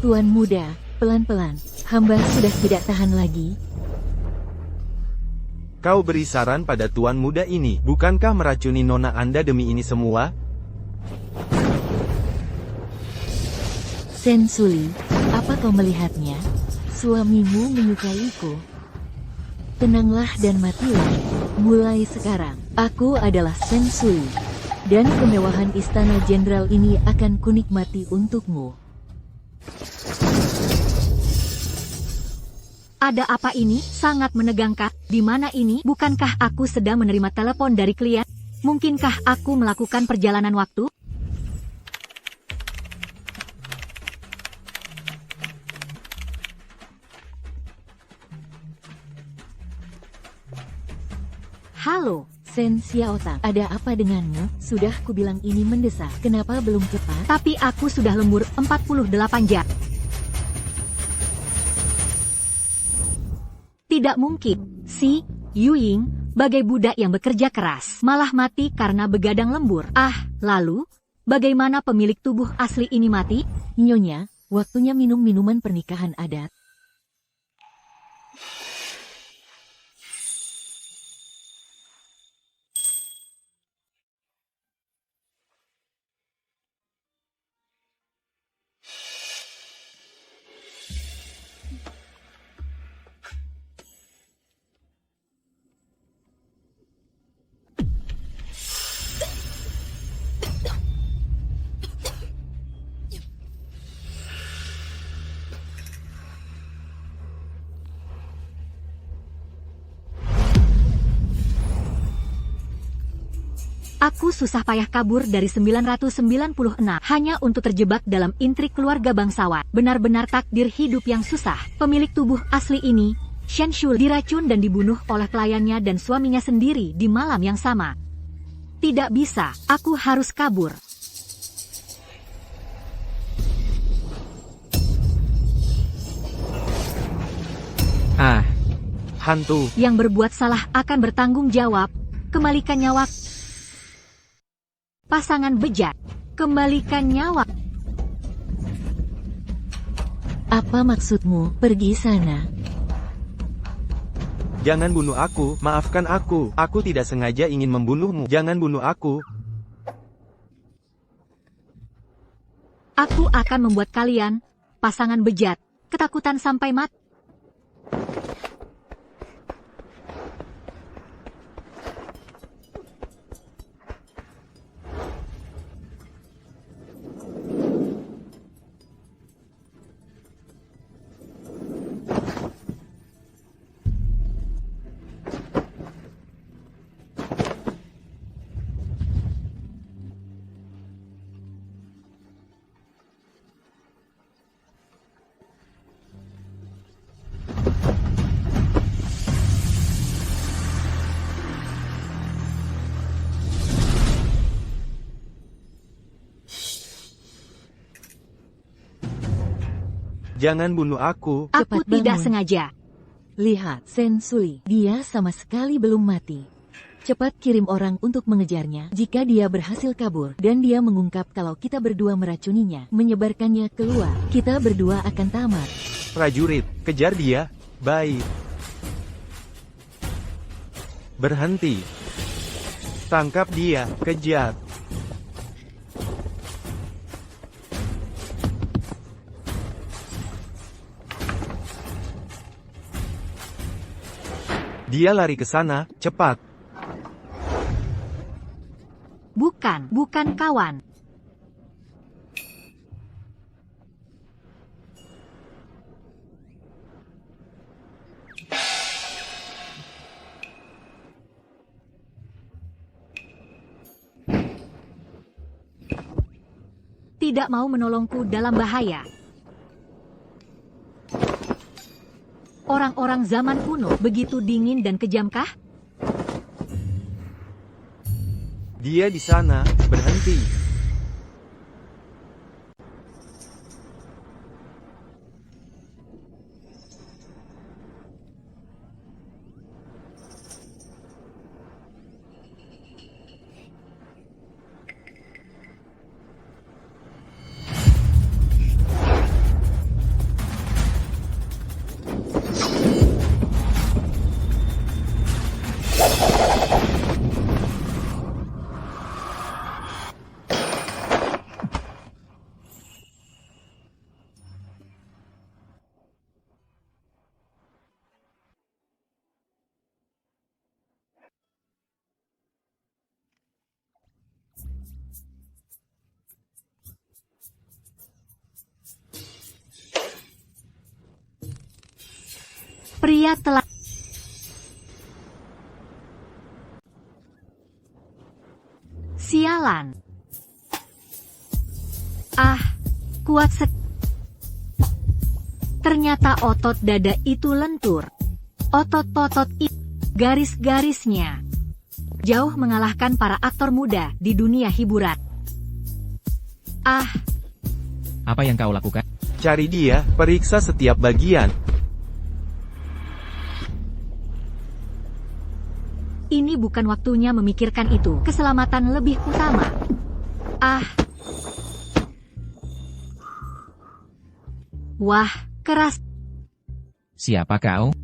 Tuan muda, pelan-pelan. Hamba sudah tidak tahan lagi. Kau beri saran pada tuan muda ini, bukankah meracuni nona Anda demi ini semua? Sensuli, apa kau melihatnya? Suamimu menyukaiku. Tenanglah dan matilah. Mulai sekarang, aku adalah Sensuli. Dan kemewahan istana jenderal ini akan kunikmati untukmu. Ada apa ini? Sangat menegangkan. Di mana ini? Bukankah aku sedang menerima telepon dari klien? Mungkinkah aku melakukan perjalanan waktu? Halo, Sen Xiaotang, ada apa denganmu? Sudah kubilang ini mendesak, kenapa belum cepat? tapi aku sudah lembur 48 jam. Tidak mungkin. Si Yuying, bagai budak yang bekerja keras, malah mati karena begadang lembur. Lalu, bagaimana pemilik tubuh asli ini mati? Nyonya, waktunya minum minuman pernikahan adat. Aku susah payah kabur dari 996 hanya untuk terjebak dalam intrik keluarga bangsawan. Benar-benar takdir hidup yang susah. Pemilik tubuh asli ini, Shen Shu, diracun dan dibunuh oleh pelayannya dan suaminya sendiri di malam yang sama. Tidak bisa, aku harus kabur. Hantu. Yang berbuat salah akan bertanggung jawab. Kembalikan nyawa. Pasangan bejat, kembalikan nyawa. Apa maksudmu? Pergi sana. Jangan bunuh aku, maafkan aku. Aku tidak sengaja ingin membunuhmu. Jangan bunuh aku. Aku akan membuat kalian, pasangan bejat, ketakutan sampai mati. Jangan bunuh aku. Aku Cepat tidak bangun. sengaja. Lihat, Sensuli, dia sama sekali belum mati. Cepat kirim orang untuk mengejarnya. Jika dia berhasil kabur, dan dia mengungkap kalau kita berdua meracuninya, menyebarkannya keluar, kita berdua akan tamat. Prajurit, kejar dia. Baik. Berhenti. Tangkap dia, kejar. Dia lari ke sana, cepat. Bukan kawan. Tidak mau menolongku dalam bahaya. Orang-orang zaman kuno begitu dingin dan kejamkah? Dia di sana, berhenti. Pria telah... Sialan. Ah, kuat ternyata otot dada itu lentur. Otot-otot itu, garis-garisnya jauh mengalahkan para aktor muda di dunia hiburan. Ah, Apa yang kau lakukan? Cari dia, periksa setiap bagian. ini bukan waktunya memikirkan itu. Keselamatan lebih utama. Ah. Wah, keras. Siapa kau?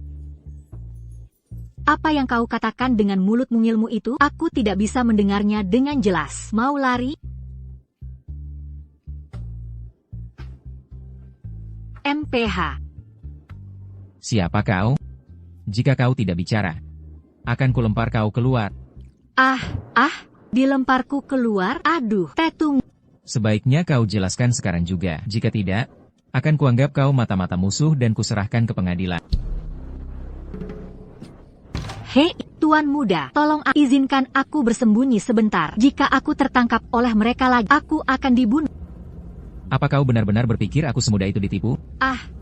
Apa yang kau katakan dengan mulut mungilmu itu? Aku tidak bisa mendengarnya dengan jelas. Mau lari? MPH. Siapa kau? Jika kau tidak bicara, akan kulempar kau keluar. Dilemparku keluar? Aduh, tetung. Sebaiknya kau jelaskan sekarang juga. Jika tidak, akan kuanggap kau mata-mata musuh dan kuserahkan ke pengadilan. Hei, Tuan Muda, tolong izinkan aku bersembunyi sebentar. Jika aku tertangkap oleh mereka lagi, aku akan dibunuh. Apa kau benar-benar berpikir aku semudah itu ditipu?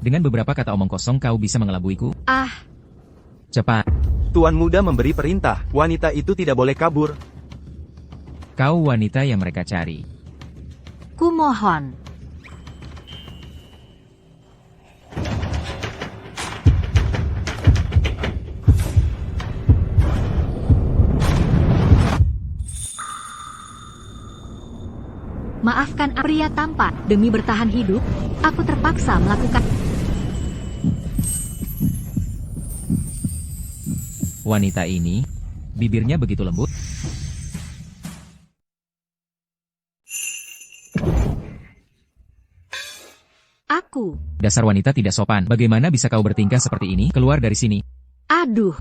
Dengan beberapa kata omong kosong kau bisa mengelabuiku? Cepat. Tuan Muda memberi perintah, wanita itu tidak boleh kabur. Kau wanita yang mereka cari. Kumohon. Maafkan pria tampan, demi bertahan hidup, aku terpaksa melakukan. Wanita ini, bibirnya begitu lembut. Aku. Dasar wanita tidak sopan. Bagaimana bisa kau bertingkah seperti ini? Keluar dari sini. Aduh.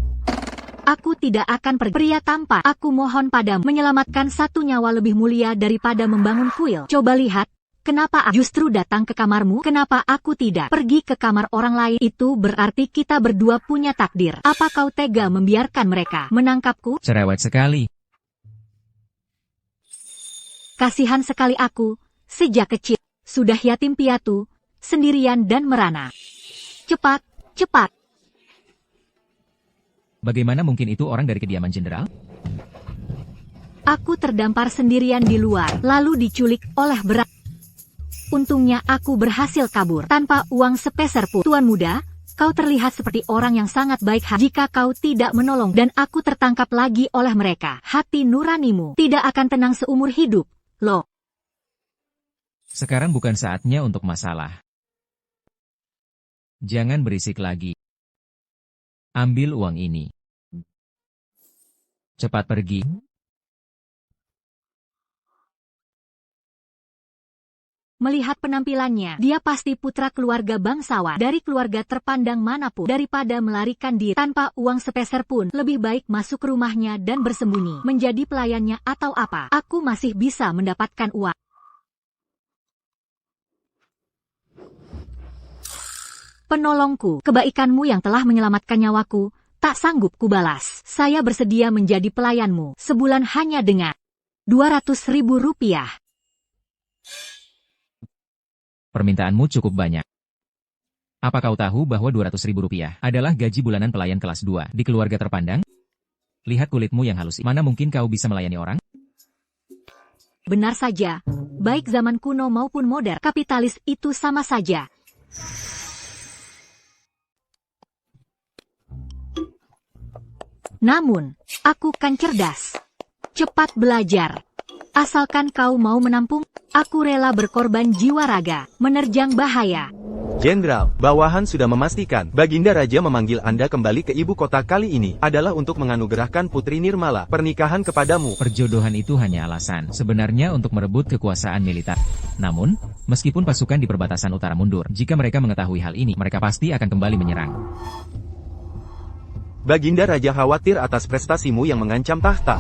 Aku tidak akan pergi. Pria tampan, aku mohon padamu menyelamatkan satu nyawa lebih mulia daripada membangun kuil. Coba lihat, kenapa aku justru datang ke kamarmu? Kenapa aku tidak pergi ke kamar orang lain? Itu berarti kita berdua punya takdir. Apa kau tega membiarkan mereka menangkapku? Cerewet sekali. Kasihan sekali aku, sejak kecil, sudah yatim piatu, sendirian dan merana. Cepat, cepat. Bagaimana mungkin itu orang dari kediaman jenderal? Aku terdampar sendirian di luar, lalu diculik oleh berat. Untungnya aku berhasil kabur tanpa uang sepeser pun. Tuan Muda, kau terlihat seperti orang yang sangat baik hati. Jika kau tidak menolong dan aku tertangkap lagi oleh mereka, hati nuranimu tidak akan tenang seumur hidup, loh. Sekarang bukan saatnya untuk masalah. Jangan berisik lagi. Ambil uang ini. Cepat pergi. Melihat penampilannya, dia pasti putra keluarga bangsawan dari keluarga terpandang manapun. Daripada melarikan diri tanpa uang sepeser pun, lebih baik masuk ke rumahnya dan bersembunyi. Menjadi pelayannya atau apa, aku masih bisa mendapatkan uang. Penolongku, kebaikanmu yang telah menyelamatkan nyawaku, tak sanggup kubalas. Saya bersedia menjadi pelayanmu, sebulan hanya dengan 200.000 rupiah. Permintaanmu cukup banyak. Apa kau tahu bahwa 200.000 rupiah adalah gaji bulanan pelayan kelas 2 di keluarga terpandang? Lihat kulitmu yang halus. Mana mungkin kau bisa melayani orang? Benar saja, baik zaman kuno maupun modern, kapitalis itu sama saja. Namun, aku kan cerdas. Cepat belajar. Asalkan kau mau menampung, aku rela berkorban jiwa raga, menerjang bahaya. Jenderal, bawahan sudah memastikan, Baginda Raja memanggil Anda kembali ke ibu kota kali ini, adalah untuk menganugerahkan Putri Nirmala, pernikahan kepadamu. Perjodohan itu hanya alasan, sebenarnya untuk merebut kekuasaan militer. Namun, meskipun pasukan di perbatasan utara mundur, jika mereka mengetahui hal ini, mereka pasti akan kembali menyerang. Baginda Raja khawatir atas prestasimu yang mengancam tahta.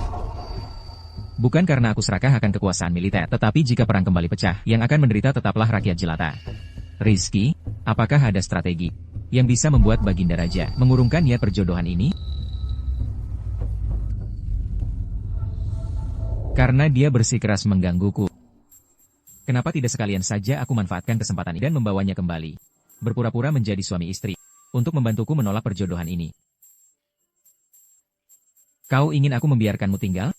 Bukan karena aku serakah akan kekuasaan militer, tetapi jika perang kembali pecah, yang akan menderita tetaplah rakyat jelata. Rizky, apakah ada strategi? yang bisa membuat Baginda Raja mengurungkan niat perjodohan ini? Karena dia bersikeras menggangguku. Kenapa tidak sekalian saja aku manfaatkan kesempatan ini dan membawanya kembali? Berpura-pura menjadi suami istri, untuk membantuku menolak perjodohan ini. Kau ingin aku membiarkanmu tinggal?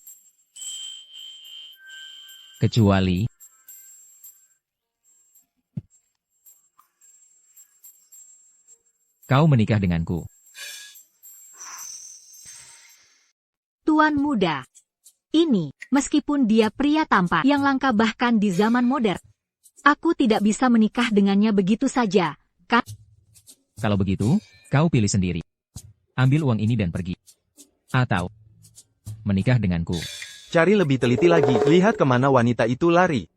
Kecuali kau menikah denganku. Tuan muda. Ini, meskipun dia pria tampan yang langka bahkan di zaman modern. Aku tidak bisa menikah dengannya begitu saja, kan? Kalau begitu, kau pilih sendiri. Ambil uang ini dan pergi. Atau menikah denganku. Cari lebih teliti lagi, lihat kemana wanita itu lari.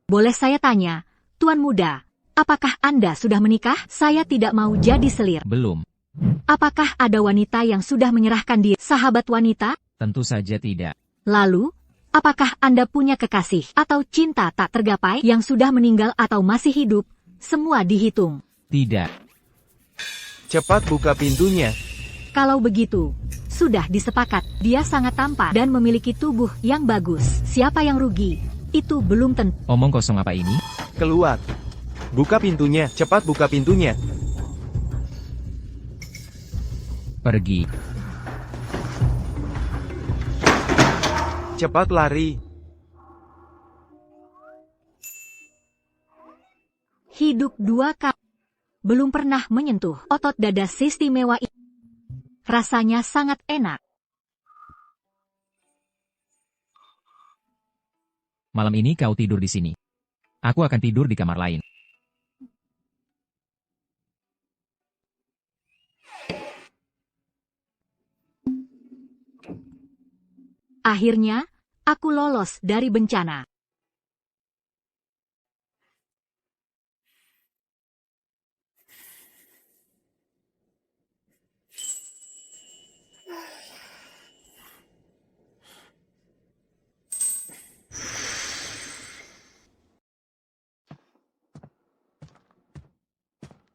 Boleh saya tanya, Tuan muda, apakah Anda sudah menikah? Saya tidak mau jadi selir. Belum. Apakah ada wanita yang sudah menyerahkan diri? Sahabat wanita? Tentu saja tidak. Lalu, apakah Anda punya kekasih atau cinta tak tergapai yang sudah meninggal atau masih hidup? Semua dihitung. Tidak. Cepat buka pintunya. Kalau begitu, sudah disepakat. Dia sangat tampan dan memiliki tubuh yang bagus. Siapa yang rugi? Itu belum tentu. Omong kosong apa ini? Keluar. Buka pintunya, cepat buka pintunya. Pergi. Cepat lari. Hidup dua kali. Belum pernah menyentuh otot dada istimewa ini. Rasanya sangat enak. Malam ini kau tidur di sini. Aku akan tidur di kamar lain. Akhirnya, aku lolos dari bencana.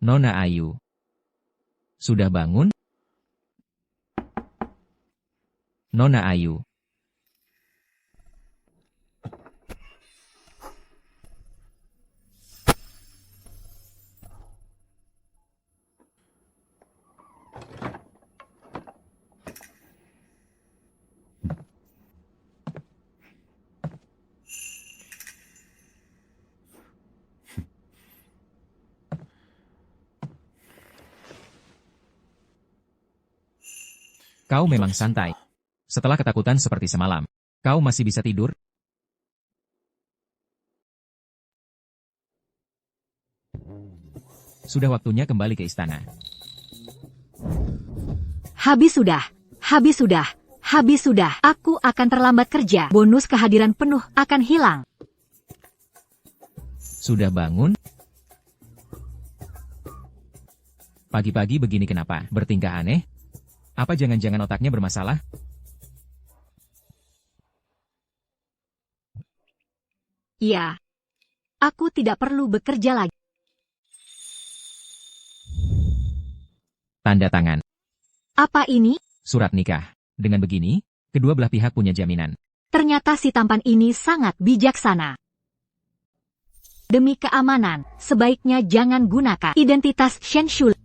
Nona Ayu. Sudah bangun? Nona Ayu. Kau memang santai. Setelah ketakutan seperti semalam, kau masih bisa tidur? Sudah waktunya kembali ke istana. Habis sudah, habis sudah, habis sudah. Aku akan terlambat kerja. Bonus kehadiran penuh akan hilang. Sudah bangun? Pagi-pagi begini kenapa? Bertingkah aneh? Apa jangan-jangan otaknya bermasalah? Iya. Aku tidak perlu bekerja lagi. Tanda tangan. Apa ini? Surat nikah. Dengan begini, kedua belah pihak punya jaminan. Ternyata si tampan ini sangat bijaksana. Demi keamanan, sebaiknya jangan gunakan identitas Shen Shule.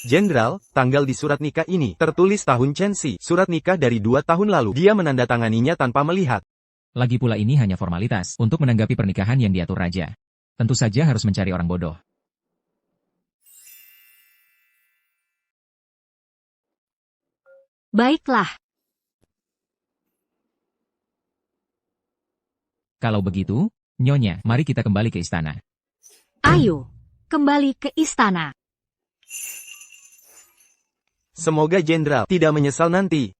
Jenderal, tanggal di surat nikah ini tertulis tahun Chenxi. Surat nikah dari 2 tahun lalu. Dia menandatanganinya tanpa melihat. Lagi pula ini hanya formalitas untuk menanggapi pernikahan yang diatur raja. Tentu saja harus mencari orang bodoh. Baiklah. Kalau begitu, Nyonya, mari kita kembali ke istana. Ayo, kembali ke istana. Semoga Jenderal tidak menyesal nanti.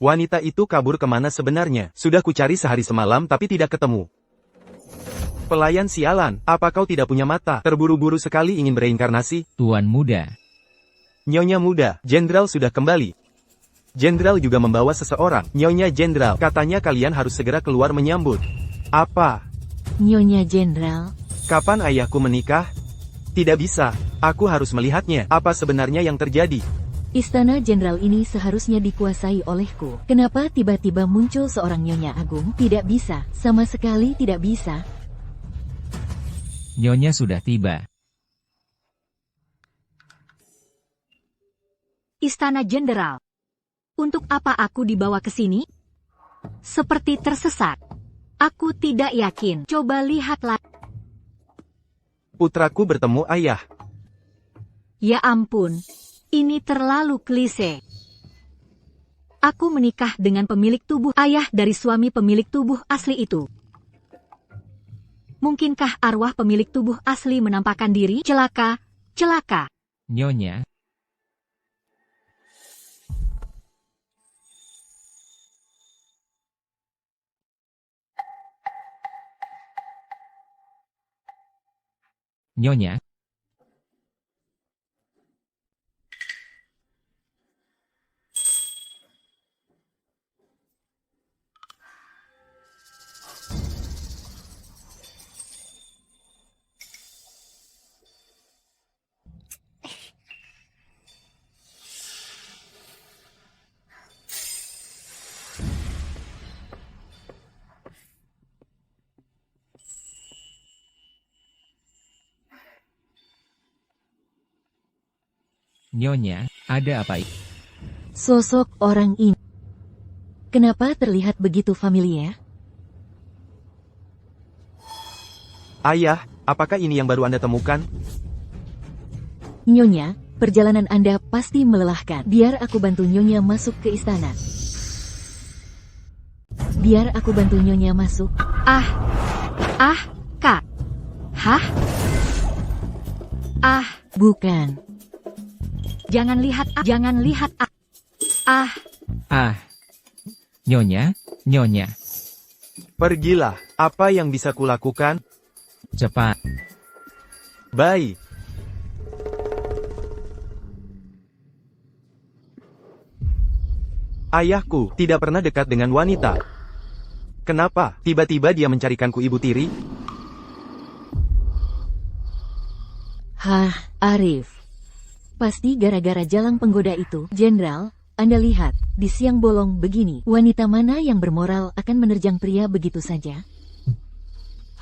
Wanita itu kabur kemana sebenarnya? Sudah kucari sehari semalam tapi tidak ketemu. Pelayan sialan, apa kau tidak punya mata? Terburu-buru sekali ingin bereinkarnasi? Tuan muda. Nyonya muda, Jenderal sudah kembali. Jenderal juga membawa seseorang. Nyonya Jenderal, katanya kalian harus segera keluar menyambut. Apa? Nyonya Jenderal, Kapan ayahku menikah? Tidak bisa, aku harus melihatnya. Apa sebenarnya yang terjadi? istana jenderal ini seharusnya dikuasai olehku. Kenapa tiba-tiba muncul seorang Nyonya Agung? Tidak bisa, sama sekali tidak bisa. Nyonya sudah tiba. Istana Jenderal. Untuk apa aku dibawa ke sini? Seperti tersesat. Aku tidak yakin. Coba lihatlah. Putraku bertemu ayah. Ya ampun. Ini terlalu klise. Aku menikah dengan pemilik tubuh ayah dari suami pemilik tubuh asli itu. Mungkinkah arwah pemilik tubuh asli menampakkan diri? Celaka, celaka. Nyonya. Nyonya. Nyonya, ada apa ini? Sosok orang ini. Kenapa terlihat begitu familiar? Ayah, apakah ini yang baru Anda temukan? Nyonya, perjalanan Anda pasti melelahkan. Biar aku bantu Nyonya masuk ke istana. Biar aku bantu Nyonya masuk. Kak. Hah? Bukan. Jangan lihat. Nyonya, Nyonya, Pergilah, apa yang bisa kulakukan? cepat. Baik. Ayahku tidak pernah dekat dengan wanita. Kenapa tiba-tiba dia mencarikanku Ibu Tiri? Hah, Arif. Pasti gara-gara jalang penggoda itu. Jenderal, Anda lihat, di siang bolong begini, wanita mana yang bermoral akan menerjang pria begitu saja?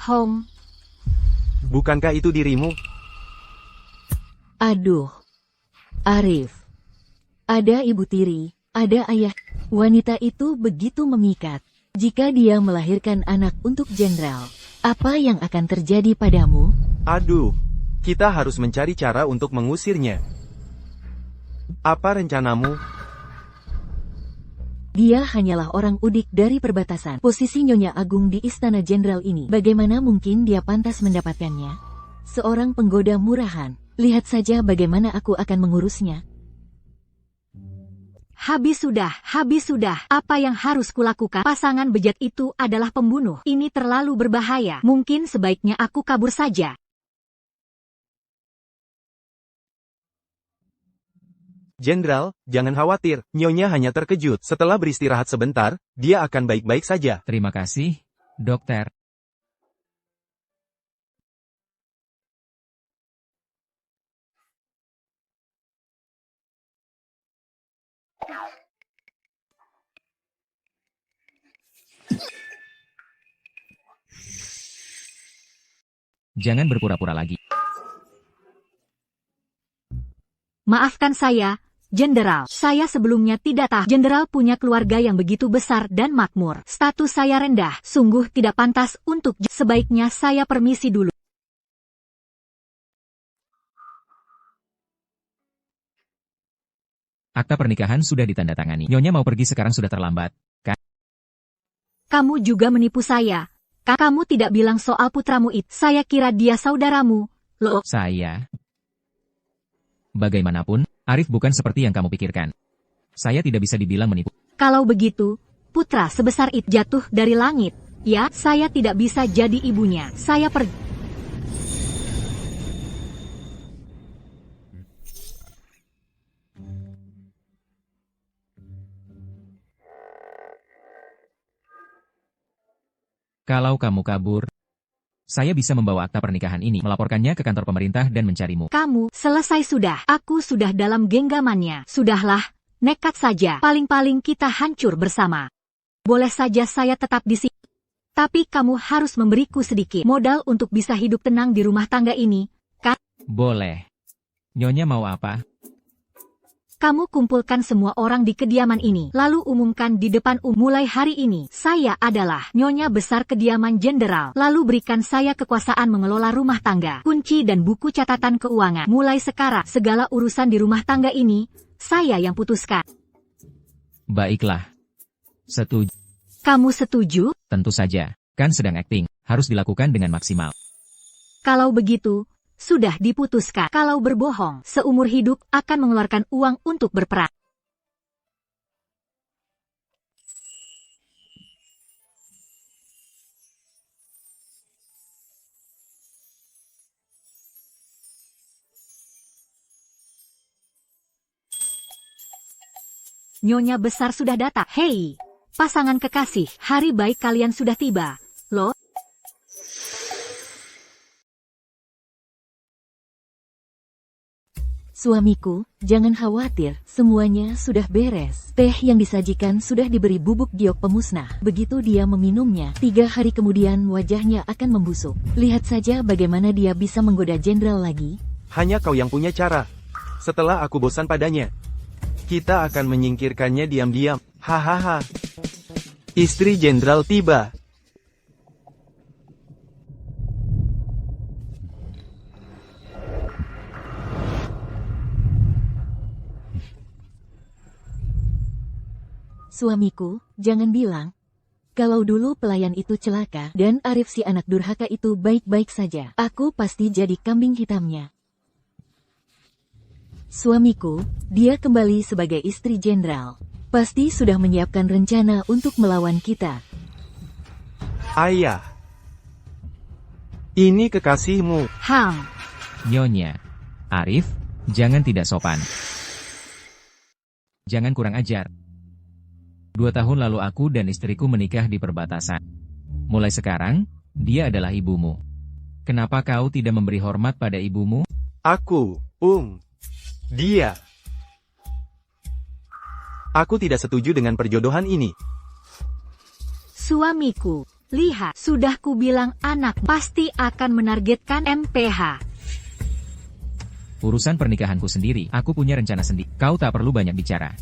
Home. Bukankah itu dirimu? Aduh. Arif. Ada Ibu Tiri, ada ayah. Wanita itu begitu memikat. Jika dia melahirkan anak untuk jenderal, apa yang akan terjadi padamu? Aduh, kita harus mencari cara untuk mengusirnya. Apa rencanamu? Dia hanyalah orang udik dari perbatasan. Posisi Nyonya Agung di istana jenderal ini, bagaimana mungkin dia pantas mendapatkannya? Seorang penggoda murahan. Lihat saja bagaimana aku akan mengurusnya. Habis sudah. Apa yang harus kulakukan? Pasangan bejat itu adalah pembunuh. Ini terlalu berbahaya. Mungkin sebaiknya aku kabur saja. Jenderal, jangan khawatir, Nyonya hanya terkejut. Setelah beristirahat sebentar, dia akan baik-baik saja. Terima kasih, dokter. Jangan berpura-pura lagi. Maafkan saya, Jenderal. Saya sebelumnya tidak tahu Jenderal punya keluarga yang begitu besar dan makmur. Status saya rendah. Sungguh tidak pantas untuk... Sebaiknya saya permisi dulu. Akta pernikahan sudah ditandatangani. Nyonya mau pergi sekarang sudah terlambat. Kamu juga menipu saya. Kamu tidak bilang soal putramu itu. Saya kira dia saudaramu. Loh. Saya. Bagaimanapun, Arif bukan seperti yang kamu pikirkan. Saya tidak bisa dibilang menipu. Kalau begitu, putra sebesar itu jatuh dari langit. Ya, saya tidak bisa jadi ibunya. Saya pergi. Kalau kamu kabur, saya bisa membawa akta pernikahan ini, melaporkannya ke kantor pemerintah dan mencarimu. Kamu, selesai sudah. Aku sudah dalam genggamannya. Sudahlah, nekat saja. Paling-paling kita hancur bersama. Boleh saja saya tetap di sini. Tapi kamu harus memberiku sedikit modal untuk bisa hidup tenang di rumah tangga ini. Boleh. Nyonya mau apa? Kamu kumpulkan semua orang di kediaman ini, lalu umumkan di depan mulai hari ini, saya adalah Nyonya Besar Kediaman Jenderal. Lalu berikan saya kekuasaan mengelola rumah tangga, kunci dan buku catatan keuangan. Mulai sekarang, segala urusan di rumah tangga ini, saya yang putuskan. Baiklah. Setuju. Kamu setuju? Tentu saja. Kan sedang akting, harus dilakukan dengan maksimal. Kalau begitu, sudah diputuskan. Kalau berbohong, seumur hidup akan mengeluarkan uang untuk berperang. Nyonya Besar sudah datang. Hei, pasangan kekasih, hari baik kalian sudah tiba. Loh? Suamiku, jangan khawatir, semuanya sudah beres. Teh yang disajikan sudah diberi bubuk giok pemusnah. Begitu dia meminumnya, 3 hari kemudian wajahnya akan membusuk. Lihat saja bagaimana dia bisa menggoda jenderal lagi. Hanya kau yang punya cara. Setelah aku bosan padanya, kita akan menyingkirkannya diam-diam. Hahaha. Istri jenderal tiba. Suamiku, jangan bilang. Kalau dulu pelayan itu celaka, dan Arif si anak durhaka itu baik-baik saja, aku pasti jadi kambing hitamnya. Suamiku, dia kembali sebagai istri jenderal. Pasti sudah menyiapkan rencana untuk melawan kita. Ayah. Ini kekasihmu. Nyonya. Arif, jangan tidak sopan. Jangan kurang ajar. 2 tahun lalu aku dan istriku menikah di perbatasan. Mulai sekarang, dia adalah ibumu. Kenapa kau tidak memberi hormat pada ibumu? Aku, dia. Aku tidak setuju dengan perjodohan ini. Suamiku, lihat, sudah kubilang anak pasti akan menargetkan MPH. Urusan pernikahanku sendiri, aku punya rencana sendiri. Kau tak perlu banyak bicara.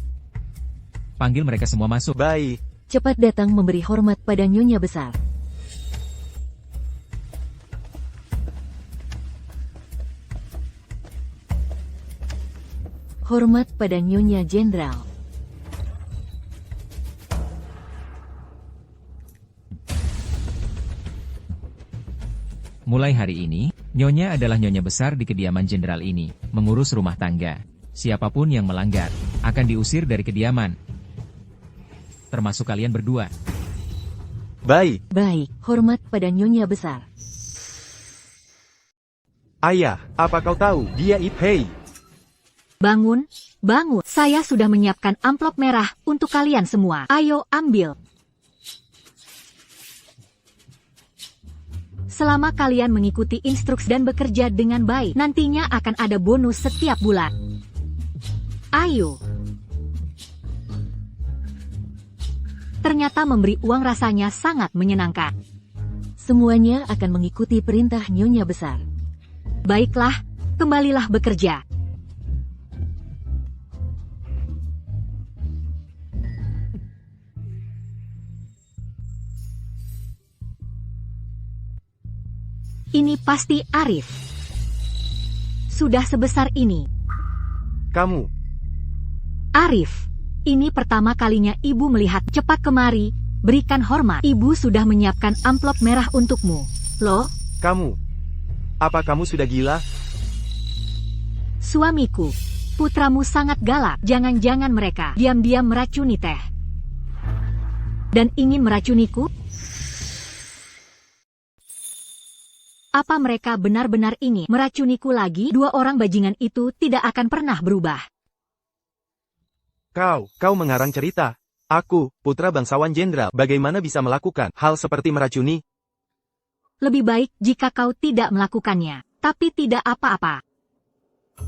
Panggil mereka semua masuk. Baik. Cepat datang memberi hormat pada Nyonya Besar. Hormat pada Nyonya Jenderal. Mulai hari ini, Nyonya adalah Nyonya Besar di kediaman jenderal ini, mengurus rumah tangga. Siapapun yang melanggar, akan diusir dari kediaman. Termasuk kalian berdua. Baik. Baik, hormat pada Nyonya Besar. Ayah, apa kau tahu, dia Hei. Bangun, bangun. Saya sudah menyiapkan amplop merah untuk kalian semua. Ayo ambil. Selama kalian mengikuti instruksi dan bekerja dengan baik, nantinya akan ada bonus setiap bulan. Ayo. Ternyata memberi uang rasanya sangat menyenangkan. Semuanya akan mengikuti perintah Nyonya Besar. Baiklah, kembalilah bekerja. Ini pasti Arif. Sudah sebesar ini. Kamu. Arif. Ini pertama kalinya ibu melihat. Cepat kemari, berikan hormat. Ibu sudah menyiapkan amplop merah untukmu. Loh? Kamu. Apa kamu sudah gila? Suamiku, putramu sangat galak. Jangan-jangan mereka diam-diam meracuni teh. Dan ingin meracuniku? Apa mereka benar-benar ingin meracuniku lagi? Dua orang bajingan itu tidak akan pernah berubah. Kau mengarang cerita. Aku, putra bangsawan jenderal, bagaimana bisa melakukan hal seperti meracuni? Lebih baik jika kau tidak melakukannya. Tapi tidak apa-apa.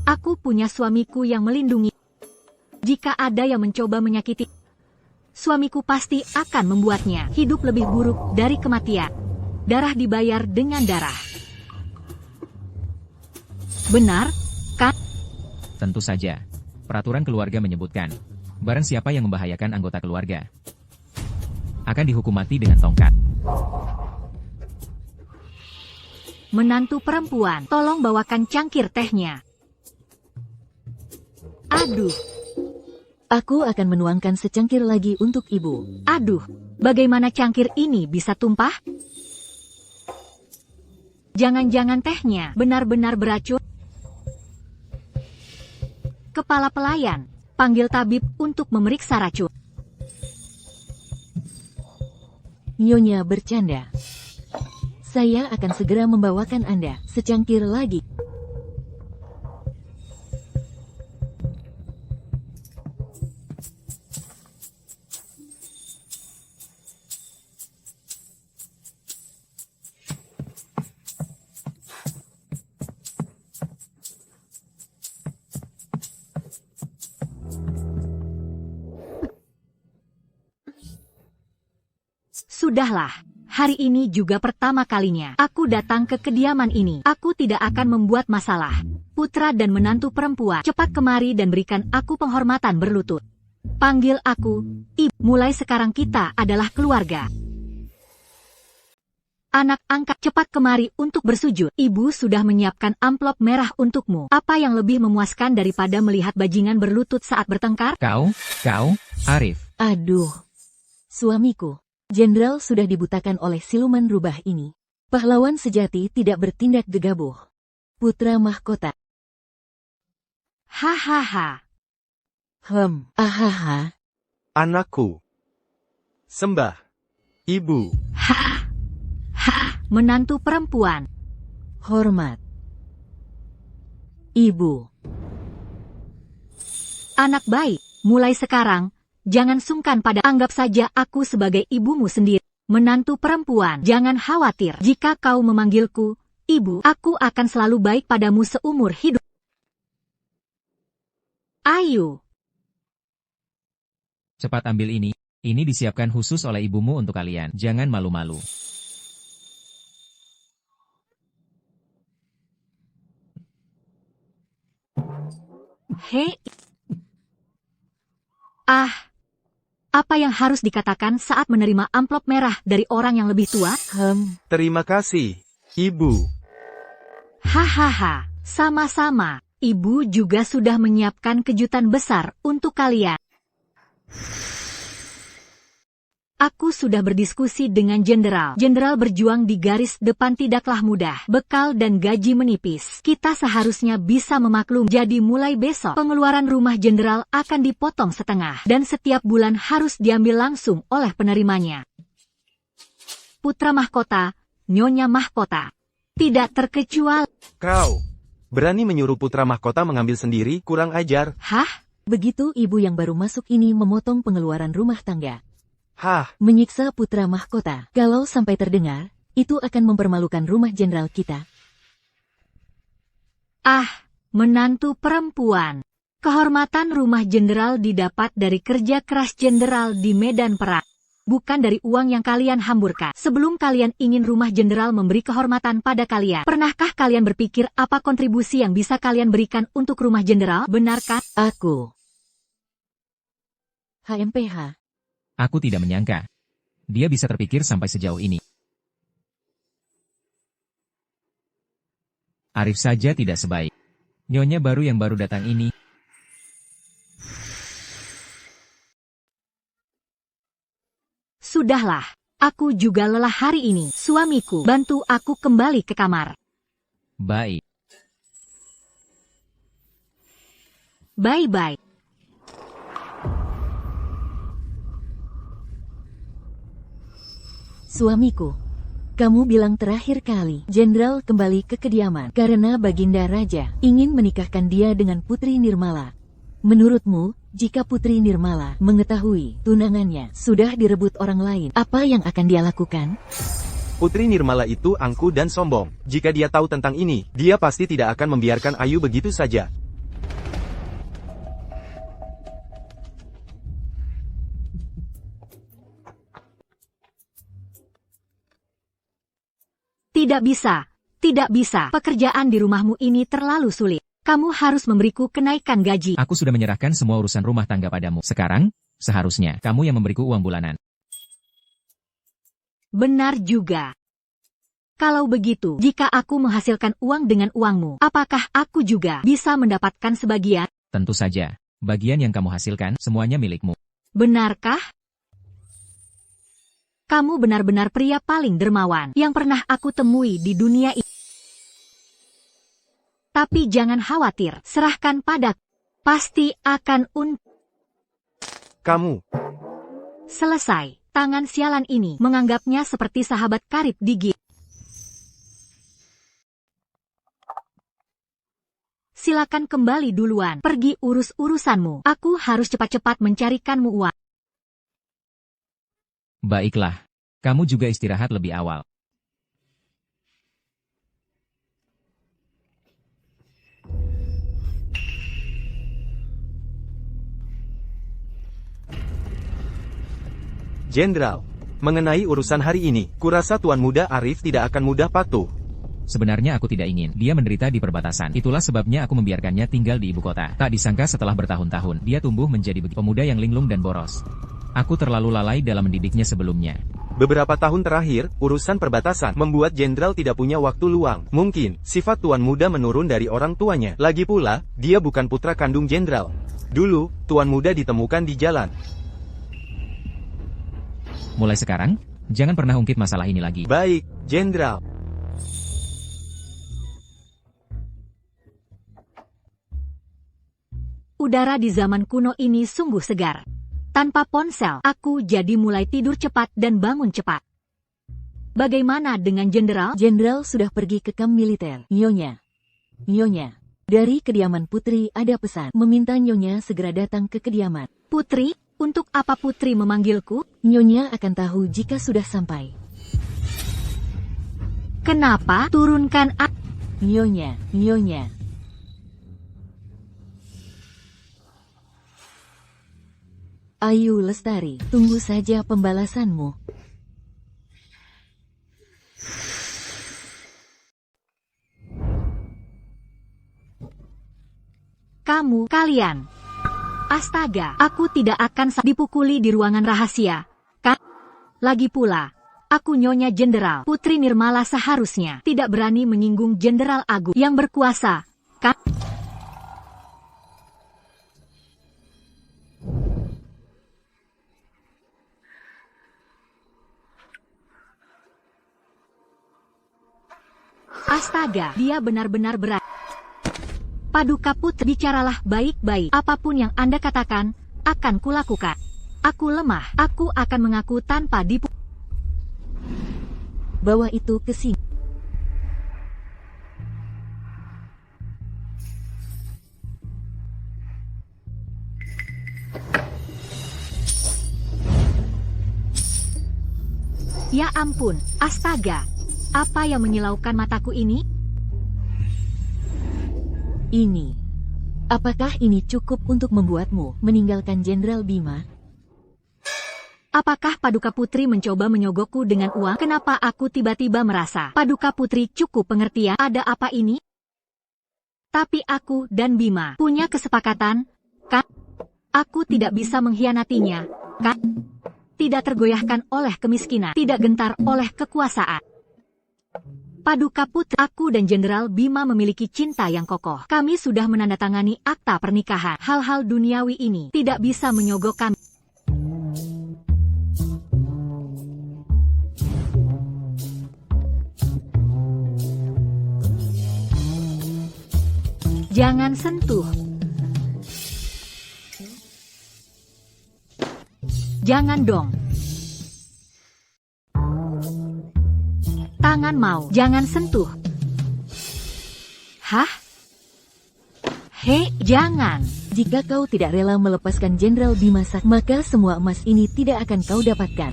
Aku punya suamiku yang melindungi. Jika ada yang mencoba menyakiti, suamiku pasti akan membuatnya hidup lebih buruk dari kematian. Darah dibayar dengan darah. Benar, kan? Tentu saja. Peraturan keluarga menyebutkan, barang siapa yang membahayakan anggota keluarga akan dihukum mati dengan tongkat. Menantu perempuan, tolong bawakan cangkir tehnya. Aduh, Aku akan menuangkan secangkir lagi untuk ibu. aduh, bagaimana cangkir ini bisa tumpah? Jangan-jangan tehnya benar-benar beracun? Kepala pelayan, panggil tabib untuk memeriksa racun. Nyonya bercanda. Saya akan segera membawakan Anda secangkir lagi. Sudahlah, hari ini juga pertama kalinya aku datang ke kediaman ini. Aku tidak akan membuat masalah. Putra dan menantu perempuan, cepat kemari dan berikan aku penghormatan berlutut. Panggil aku, Ibu. Mulai sekarang kita adalah keluarga. Anak angkat, cepat kemari untuk bersujud. Ibu sudah menyiapkan amplop merah untukmu. Apa yang lebih memuaskan daripada melihat bajingan berlutut saat bertengkar? Kau, Arif. Aduh. Suamiku. Jenderal sudah dibutakan oleh siluman rubah ini. Pahlawan sejati tidak bertindak gegabah. Putra mahkota. Hahaha. Ahaha. Anakku. Sembah. Ibu. Menantu perempuan. Hormat. Ibu. Anak baik, mulai sekarang, jangan sungkan pada anggap saja aku sebagai ibumu sendiri. Menantu perempuan, jangan khawatir. Jika kau memanggilku, Ibu, aku akan selalu baik padamu seumur hidup. Ayo. Cepat ambil ini. Ini disiapkan khusus oleh ibumu untuk kalian. Jangan malu-malu. Hei. Apa yang harus dikatakan saat menerima amplop merah dari orang yang lebih tua? Terima kasih, Ibu. Hahaha, sama-sama. Ibu juga sudah menyiapkan kejutan besar untuk kalian. Aku sudah berdiskusi dengan jenderal. Jenderal berjuang di garis depan tidaklah mudah. Bekal dan gaji menipis. Kita seharusnya bisa memaklum. Jadi mulai besok, pengeluaran rumah jenderal akan dipotong setengah. Dan setiap bulan harus diambil langsung oleh penerimanya. Putra mahkota, nyonya mahkota. Tidak terkecuali. Kau berani menyuruh putra mahkota mengambil sendiri, kurang ajar. Hah? Begitu ibu yang baru masuk ini memotong pengeluaran rumah tangga. Hah, Menyiksa putra mahkota. Kalau sampai terdengar, itu akan mempermalukan rumah jenderal kita. Menantu perempuan. Kehormatan rumah jenderal didapat dari kerja keras jenderal di medan perang. Bukan dari uang yang kalian hamburkan. Sebelum kalian ingin rumah jenderal memberi kehormatan pada kalian, pernahkah kalian berpikir apa kontribusi yang bisa kalian berikan untuk rumah jenderal? Benarkah? Aku. HMPH. Aku tidak menyangka. Dia bisa terpikir sampai sejauh ini. Arif saja tidak sebaik nyonya baru yang baru datang ini. Sudahlah. Aku juga lelah hari ini. Suamiku, bantu aku kembali ke kamar. Baik. Bye-bye. Suamiku. Kamu bilang terakhir kali, Jenderal kembali ke kediaman karena Baginda Raja ingin menikahkan dia dengan Putri Nirmala. Menurutmu, jika Putri Nirmala mengetahui tunangannya sudah direbut orang lain, apa yang akan dia lakukan? Putri Nirmala itu angkuh dan sombong. Jika dia tahu tentang ini, dia pasti tidak akan membiarkan Ayu begitu saja. Tidak bisa, tidak bisa. Pekerjaan di rumahmu ini terlalu sulit. Kamu harus memberiku kenaikan gaji. Aku sudah menyerahkan semua urusan rumah tangga padamu. Sekarang, seharusnya kamu yang memberiku uang bulanan. Benar juga. Kalau begitu, jika aku menghasilkan uang dengan uangmu, apakah aku juga bisa mendapatkan sebagian? Tentu saja, bagian yang kamu hasilkan semuanya milikmu. Benarkah? Kamu benar-benar pria paling dermawan yang pernah aku temui di dunia ini. Tapi jangan khawatir, serahkan padaku. Pasti akan Kamu, selesai. Tangan sialan ini menganggapnya seperti sahabat karib gigi. Silakan kembali duluan. Pergi urus urusanmu. Aku harus cepat-cepat mencarikanmu uang. Baiklah, kamu juga istirahat lebih awal. Jenderal, mengenai urusan hari ini, kurasa Tuan Muda Arif tidak akan mudah patuh. Sebenarnya aku tidak ingin dia menderita di perbatasan. Itulah sebabnya aku membiarkannya tinggal di ibu kota. Tak disangka setelah bertahun-tahun, dia tumbuh menjadi begitu pemuda yang linglung dan boros. Aku terlalu lalai dalam mendidiknya sebelumnya. Beberapa tahun terakhir, urusan perbatasan membuat Jenderal tidak punya waktu luang. Mungkin, sifat Tuan Muda menurun dari orang tuanya. Lagi pula, dia bukan putra kandung Jenderal. Dulu, Tuan Muda ditemukan di jalan. Mulai sekarang, jangan pernah ungkit masalah ini lagi. Baik, Jenderal. Udara di zaman kuno ini sungguh segar. Tanpa ponsel, aku jadi mulai tidur cepat dan bangun cepat. Bagaimana dengan Jenderal? Jenderal sudah pergi ke kamp militer. Nyonya. Nyonya. Dari kediaman Putri ada pesan. Meminta Nyonya segera datang ke kediaman. Putri, untuk apa Putri memanggilku? Nyonya akan tahu jika sudah sampai. Kenapa? Turunkan Nyonya. Nyonya. Ayu Lestari, tunggu saja pembalasanmu. Kalian. Astaga, aku tidak akan dipukuli di ruangan rahasia. Kan? Lagi pula, aku Nyonya Jenderal. Putri Nirmala seharusnya tidak berani menyinggung Jenderal Agung yang berkuasa. Kan? Astaga, dia benar-benar berat. Paduka Putri, bicaralah baik-baik. Apapun yang Anda katakan, akan kulakukan. Aku lemah, aku akan mengaku tanpa Bawa itu ke sini. Ya ampun, astaga. Apa yang menyilaukan mataku ini? Ini. Apakah ini cukup untuk membuatmu meninggalkan Jenderal Bima? Apakah Paduka Putri mencoba menyogokku dengan uang? Kenapa aku tiba-tiba merasa Paduka Putri cukup pengertian? Ada apa ini? Tapi aku dan Bima punya kesepakatan, kan? Aku tidak bisa mengkhianatinya, kan? Tidak tergoyahkan oleh kemiskinan, tidak gentar oleh kekuasaan. Paduka Putri, aku dan Jenderal Bima memiliki cinta yang kokoh. Kami sudah menandatangani akta pernikahan. Hal-hal duniawi ini tidak bisa menyogok kami. Jangan sentuh. Jangan dong. Jangan mau, jangan sentuh. Hah? Hei, jangan. Jika kau tidak rela melepaskan Jenderal Bima Sakti, maka semua emas ini tidak akan kau dapatkan.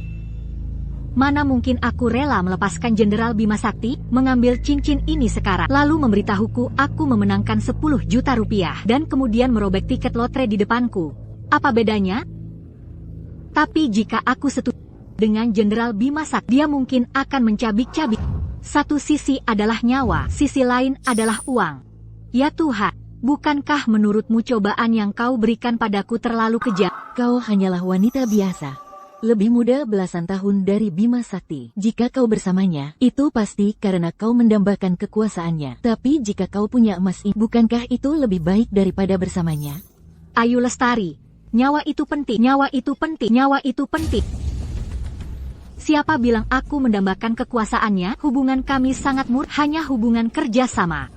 Mana mungkin aku rela melepaskan Jenderal Bima Sakti, mengambil cincin ini sekarang, lalu memberitahuku aku memenangkan 10 juta rupiah, dan kemudian merobek tiket lotre di depanku. Apa bedanya? Tapi jika aku setuju dengan Jenderal Bima Sakti, dia mungkin akan mencabik-cabik. Satu sisi adalah nyawa, sisi lain adalah uang. Ya Tuhan, bukankah menurutmu cobaan yang kau berikan padaku terlalu kejam? Kau hanyalah wanita biasa. Lebih muda belasan tahun dari Bima Sakti. Jika kau bersamanya, itu pasti karena kau mendambakan kekuasaannya. Tapi jika kau punya emas ini, bukankah itu lebih baik daripada bersamanya? Ayu Lestari, nyawa itu penting, nyawa itu penting, nyawa itu penting. Siapa bilang aku mendambakan kekuasaannya? Hubungan kami sangat murni, hanya hubungan kerjasama.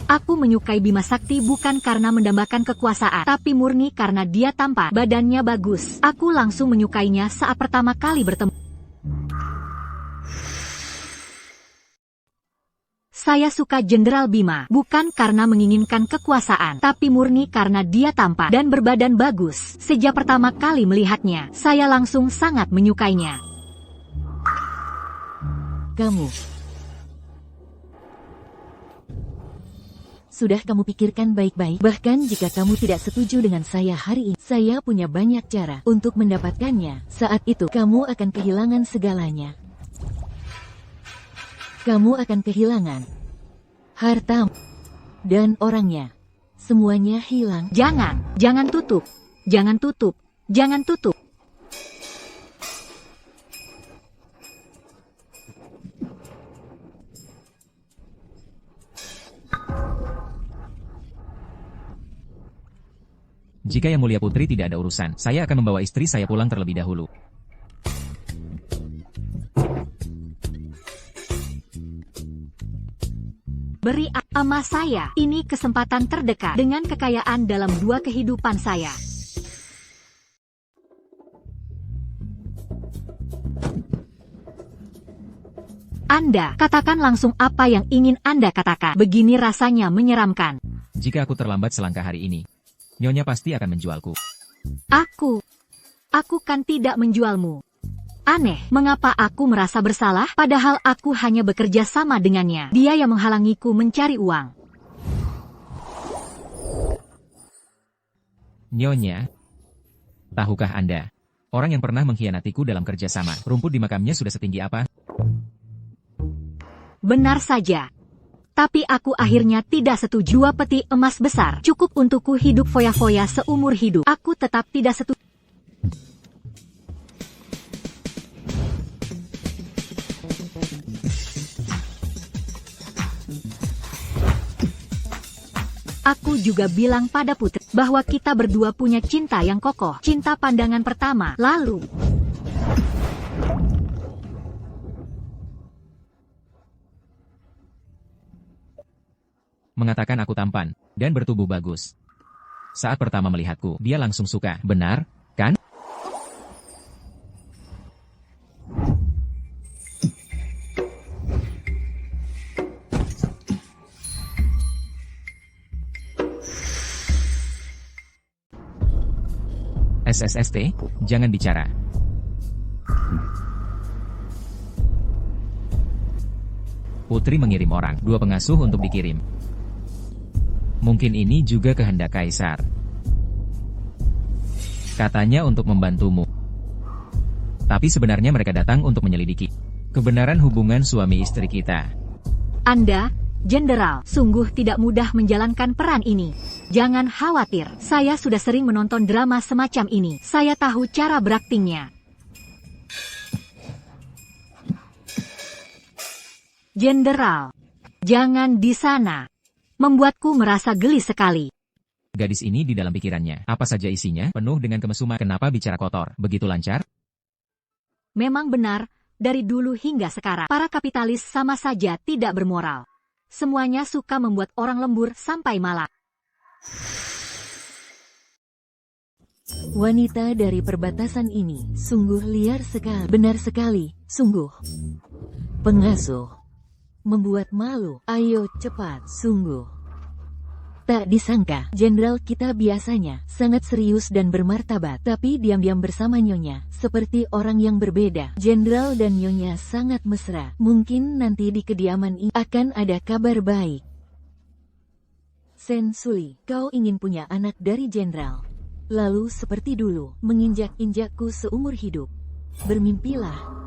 Aku menyukai Bima Sakti bukan karena mendambakan kekuasaan, tapi murni karena dia tampan, badannya bagus. Aku langsung menyukainya saat pertama kali bertemu. Saya suka Jenderal Bima, bukan karena menginginkan kekuasaan, tapi murni karena dia tampan dan berbadan bagus. Sejak pertama kali melihatnya, saya langsung sangat menyukainya. Kamu sudah kamu pikirkan baik-baik. Bahkan jika kamu tidak setuju dengan saya hari ini, saya punya banyak cara untuk mendapatkannya. Saat itu, kamu akan kehilangan segalanya. Kamu akan kehilangan harta dan orangnya. Semuanya hilang. Jangan tutup. Jangan tutup. Jangan tutup. Jika Yang Mulia Putri tidak ada urusan, saya akan membawa istri saya pulang terlebih dahulu. Beri emas saya, ini kesempatan terdekat dengan kekayaan dalam 2 kehidupan saya. Anda, katakan langsung apa yang ingin Anda katakan. Begini rasanya menyeramkan. Jika aku terlambat selangkah hari ini, Nyonya pasti akan menjualku. Aku kan tidak menjualmu. Aneh, mengapa aku merasa bersalah, padahal aku hanya bekerja sama dengannya. Dia yang menghalangiku mencari uang. Nyonya, tahukah Anda, orang yang pernah mengkhianatiku dalam kerjasama, rumput di makamnya sudah setinggi apa? Benar saja. Tapi aku akhirnya tidak setuju. 2 peti emas besar cukup untukku hidup foya-foya seumur hidup. Aku tetap tidak setuju. Aku juga bilang pada Putri bahwa kita berdua punya cinta yang kokoh, cinta pandangan pertama. Lalu mengatakan aku tampan dan bertubuh bagus. Saat pertama melihatku, dia langsung suka. Benar, kan? SSST, jangan bicara. Putri mengirim orang, 2 pengasuh untuk dikirim. Mungkin ini juga kehendak Kaisar. Katanya untuk membantumu. Tapi sebenarnya mereka datang untuk menyelidiki kebenaran hubungan suami istri kita. Anda, Jenderal, sungguh tidak mudah menjalankan peran ini. Jangan khawatir, saya sudah sering menonton drama semacam ini. Saya tahu cara beraktingnya. Jenderal, jangan di sana. Membuatku merasa geli sekali. Gadis ini di dalam pikirannya, apa saja isinya, penuh dengan kemesuman. Kenapa bicara kotor, begitu lancar? Memang benar, dari dulu hingga sekarang, para kapitalis sama saja tidak bermoral. Semuanya suka membuat orang lembur sampai malam. Wanita dari perbatasan ini sungguh liar sekali. Benar sekali, sungguh. Pengasuh. Membuat malu. Ayo cepat, sungguh. Tak disangka, jenderal kita biasanya sangat serius dan bermartabat, tapi diam-diam bersama Nyonya, seperti orang yang berbeda. Jenderal dan Nyonya sangat mesra. Mungkin nanti di kediaman ini akan ada kabar baik. Sensui, kau ingin punya anak dari jenderal. Lalu seperti dulu, menginjak-injakku seumur hidup. Bermimpilah.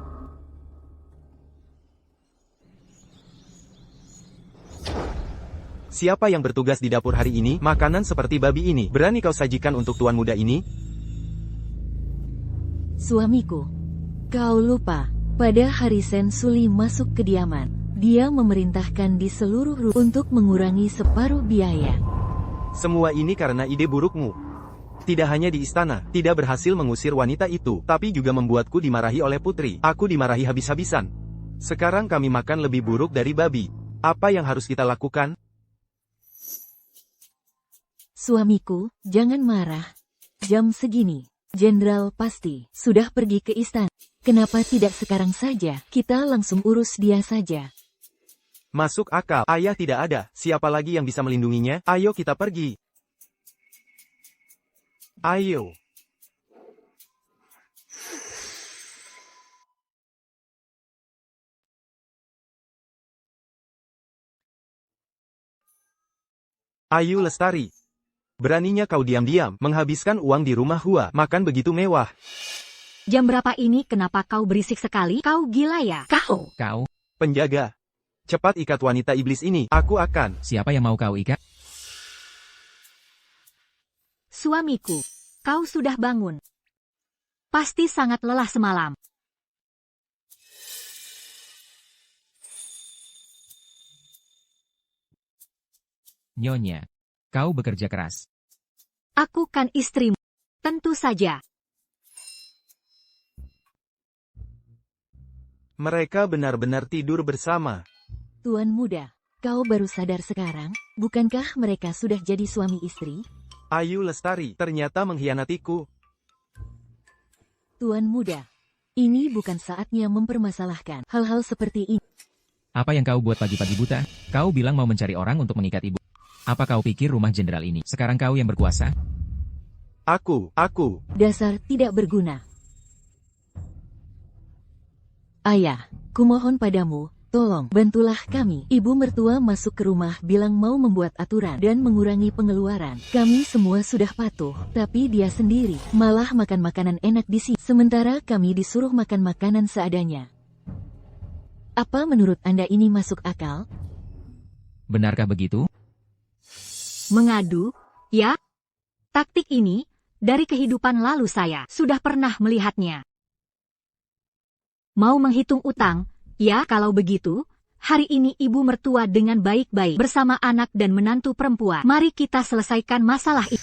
Siapa yang bertugas di dapur hari ini? Makanan seperti babi ini, berani kau sajikan untuk tuan muda ini? Suamiku, kau lupa, pada hari Sensui masuk kediaman, dia memerintahkan di seluruh untuk mengurangi separuh biaya. Semua ini karena ide burukmu. Tidak hanya di istana, tidak berhasil mengusir wanita itu, tapi juga membuatku dimarahi oleh putri. Aku dimarahi habis-habisan. Sekarang kami makan lebih buruk dari babi. Apa yang harus kita lakukan? Suamiku, jangan marah. Jam segini, jenderal pasti sudah pergi ke istana. Kenapa tidak sekarang saja? Kita langsung urus dia saja. Masuk akal, ayah tidak ada. Siapa lagi yang bisa melindunginya? Ayo kita pergi. Ayo. Ayu Lestari. Beraninya kau diam-diam menghabiskan uang di rumah Hua, makan begitu mewah. Jam berapa ini kenapa kau berisik sekali? Kau gila ya? Kau. Penjaga. Cepat ikat wanita iblis ini, aku akan. Siapa yang mau kau ikat? Suamiku, kau sudah bangun. Pasti sangat lelah semalam. Nyonya, kau bekerja keras. Aku kan istrimu. Tentu saja. Mereka benar-benar tidur bersama. Tuan muda, kau baru sadar sekarang, bukankah mereka sudah jadi suami istri? Ayu Lestari ternyata mengkhianatiku. Tuan muda, ini bukan saatnya mempermasalahkan hal-hal seperti ini. Apa yang kau buat pagi-pagi buta? Kau bilang mau mencari orang untuk mengikat ibu. Apa kau pikir rumah jenderal ini sekarang kau yang berkuasa? Aku. Dasar tidak berguna. Ayah, kumohon padamu, tolong bantulah kami. Ibu mertua masuk ke rumah bilang mau membuat aturan dan mengurangi pengeluaran. Kami semua sudah patuh, tapi dia sendiri malah makan makanan enak di sini. Sementara kami disuruh makan makanan seadanya. Apa menurut Anda ini masuk akal? Benarkah begitu? Mengadu? Ya? Taktik ini, dari kehidupan lalu saya sudah pernah melihatnya. Mau menghitung utang? Ya, kalau begitu, hari ini ibu mertua dengan baik-baik bersama anak dan menantu perempuan. Mari kita selesaikan masalah ini.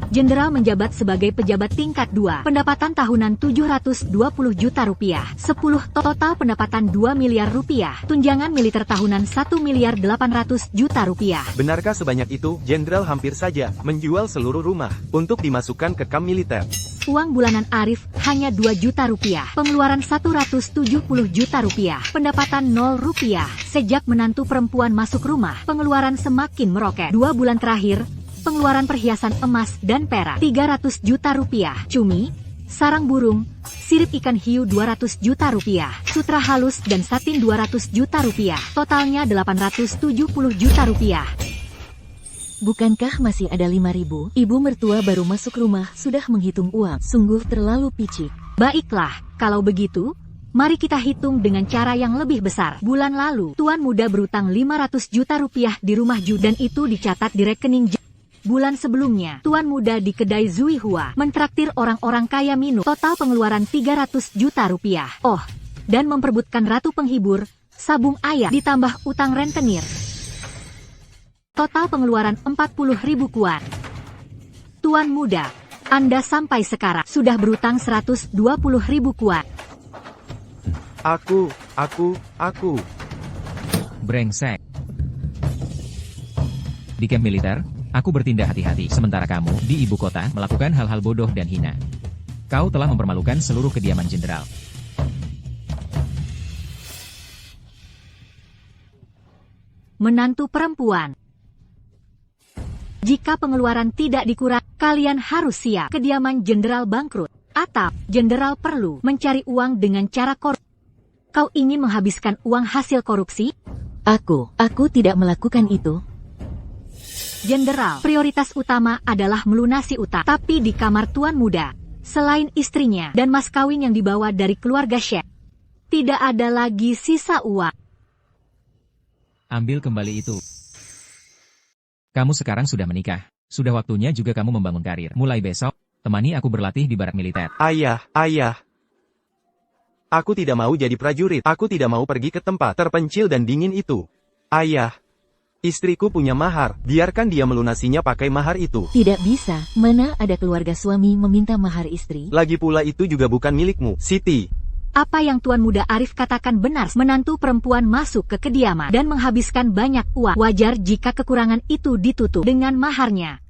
Jenderal menjabat sebagai pejabat tingkat 2. Pendapatan tahunan 720 juta rupiah. 10 total pendapatan 2 miliar rupiah. Tunjangan militer tahunan 1 miliar 800 juta rupiah. Benarkah sebanyak itu? Jenderal hampir saja menjual seluruh rumah untuk dimasukkan ke kamp militer. Uang bulanan Arif hanya 2 juta rupiah. Pengeluaran 170 juta rupiah. Pendapatan 0 rupiah. Sejak menantu perempuan masuk rumah, pengeluaran semakin meroket. 2 bulan terakhir, pengeluaran perhiasan emas dan perak 300 juta rupiah. Cumi, sarang burung, sirip ikan hiu 200 juta rupiah. Sutra halus dan satin 200 juta rupiah. Totalnya 870 juta rupiah. Bukankah masih ada 5.000? Ibu mertua baru masuk rumah sudah menghitung uang. Sungguh terlalu picik. Baiklah, kalau begitu, mari kita hitung dengan cara yang lebih besar. Bulan lalu, Tuan Muda berutang 500 juta rupiah di rumah Ju dan itu dicatat di rekening Ju. Bulan sebelumnya, Tuan Muda di kedai Zui Hua mentraktir orang-orang kaya minum. Total pengeluaran 300 juta rupiah. Oh, dan memperebutkan ratu penghibur, sabung ayah ditambah utang rentenir. Total pengeluaran 40.000 kuan. Tuan Muda, Anda sampai sekarang sudah berutang 120.000 kuan. Aku. Brengsek. Di kamp militer, aku bertindak hati-hati, sementara kamu, di ibu kota, melakukan hal-hal bodoh dan hina. Kau telah mempermalukan seluruh kediaman jenderal. Menantu perempuan. Jika pengeluaran tidak dikurangi, kalian harus siap kediaman jenderal bangkrut. Atau, jenderal perlu mencari uang dengan cara korupsi. Kau ingin menghabiskan uang hasil korupsi? Aku tidak melakukan itu. Jenderal, prioritas utama adalah melunasi utang. Tapi di kamar Tuan Muda, selain istrinya dan mas kawin yang dibawa dari keluarga Syekh, tidak ada lagi sisa uang. Ambil kembali itu. Kamu sekarang sudah menikah. Sudah waktunya juga kamu membangun karir. Mulai besok, temani aku berlatih di barak militer. Ayah. Aku tidak mau jadi prajurit. Aku tidak mau pergi ke tempat terpencil dan dingin itu. Ayah. Istriku punya mahar, biarkan dia melunasinya pakai mahar itu. Tidak bisa, mana ada keluarga suami meminta mahar istri. Lagi pula itu juga bukan milikmu, Siti. Apa yang Tuan Muda Arif katakan benar, menantu perempuan masuk ke kediaman dan menghabiskan banyak uang. Wajar jika kekurangan itu ditutup dengan maharnya.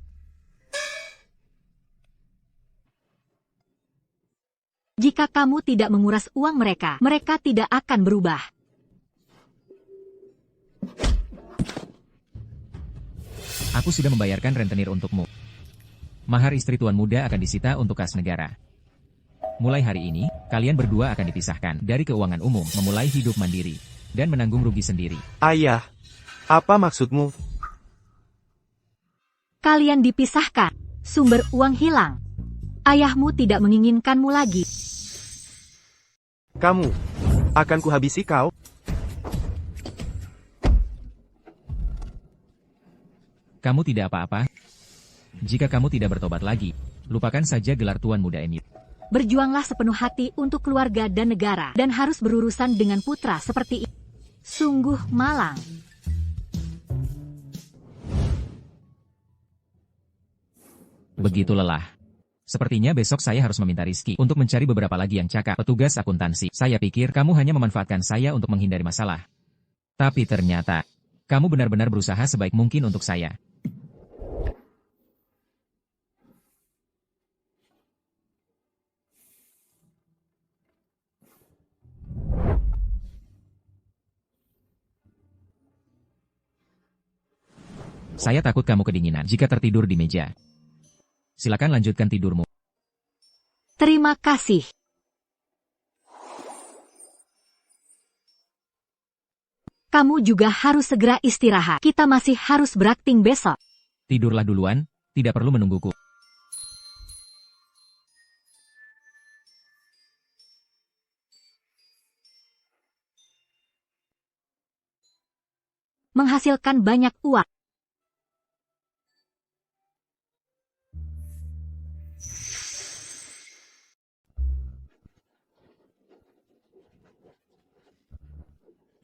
Jika kamu tidak menguras uang mereka, mereka tidak akan berubah. Aku sudah membayarkan rentenir untukmu. Mahar istri Tuan Muda akan disita untuk kas negara. Mulai hari ini, kalian berdua akan dipisahkan dari keuangan umum, memulai hidup mandiri, dan menanggung rugi sendiri. Ayah, apa maksudmu? Kalian dipisahkan, sumber uang hilang. Ayahmu tidak menginginkanmu lagi. Kamu, akan kuhabisi kau. Kamu tidak apa-apa. Jika kamu tidak bertobat lagi, lupakan saja gelar Tuan Muda Emir. Berjuanglah sepenuh hati untuk keluarga dan negara, dan harus berurusan dengan putra seperti ini. Sungguh malang. Begitu lelah. Sepertinya besok saya harus meminta Rizky untuk mencari beberapa lagi yang cakap, petugas akuntansi. Saya pikir kamu hanya memanfaatkan saya untuk menghindari masalah. Tapi ternyata, kamu benar-benar berusaha sebaik mungkin untuk saya. Saya takut kamu kedinginan jika tertidur di meja. Silakan lanjutkan tidurmu. Terima kasih. Kamu juga harus segera istirahat. Kita masih harus berakting besok. Tidurlah duluan, tidak perlu menungguku. Menghasilkan banyak uang.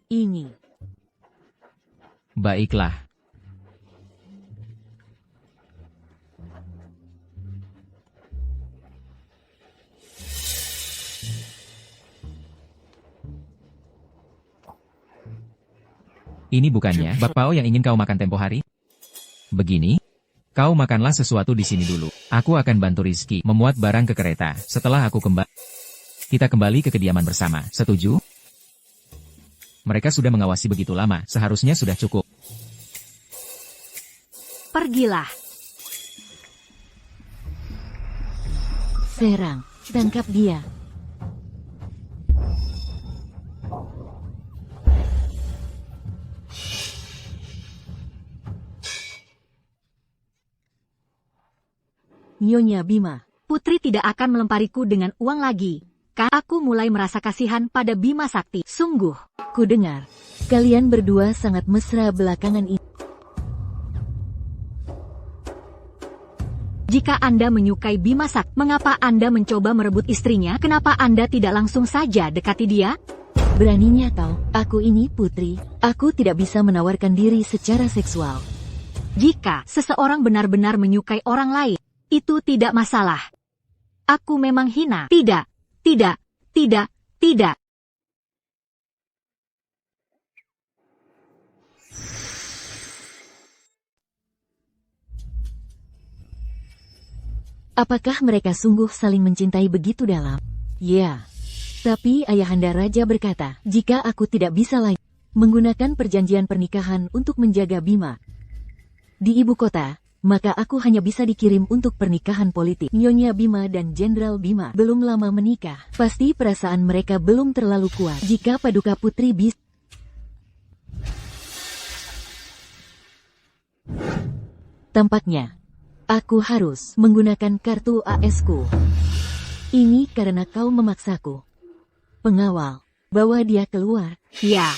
Ini. Baiklah. Ini bukannya bakpao yang ingin kau makan tempo hari? Begini, kau makanlah sesuatu di sini dulu. Aku akan bantu Rizky memuat barang ke kereta. Setelah aku kembali, kita kembali ke kediaman bersama. Setuju? Mereka sudah mengawasi begitu lama, seharusnya sudah cukup. Pergilah. Serang, tangkap dia. Nyonya Bima. Putri tidak akan melempariku dengan uang lagi. Aku mulai merasa kasihan pada Bima Sakti. Sungguh. Ku dengar, kalian berdua sangat mesra belakangan ini. Jika Anda menyukai Bima Sakti, mengapa Anda mencoba merebut istrinya? Kenapa Anda tidak langsung saja dekati dia? Beraninya kau, aku ini putri. Aku tidak bisa menawarkan diri secara seksual. Jika seseorang benar-benar menyukai orang lain, itu tidak masalah. Aku memang hina. Tidak. Tidak, tidak, tidak. Apakah mereka sungguh saling mencintai begitu dalam? Ya. Tapi Ayahanda Raja berkata, jika aku tidak bisa lagi menggunakan perjanjian pernikahan untuk menjaga Bima di ibu kota, maka aku hanya bisa dikirim untuk pernikahan politik. Nyonya Bima dan Jenderal Bima belum lama menikah. Pasti perasaan mereka belum terlalu kuat. Jika Paduka Putri bisa... Tampaknya, aku harus menggunakan kartu AS-ku. Ini karena kau memaksaku. Pengawal, bawa dia keluar. Ya.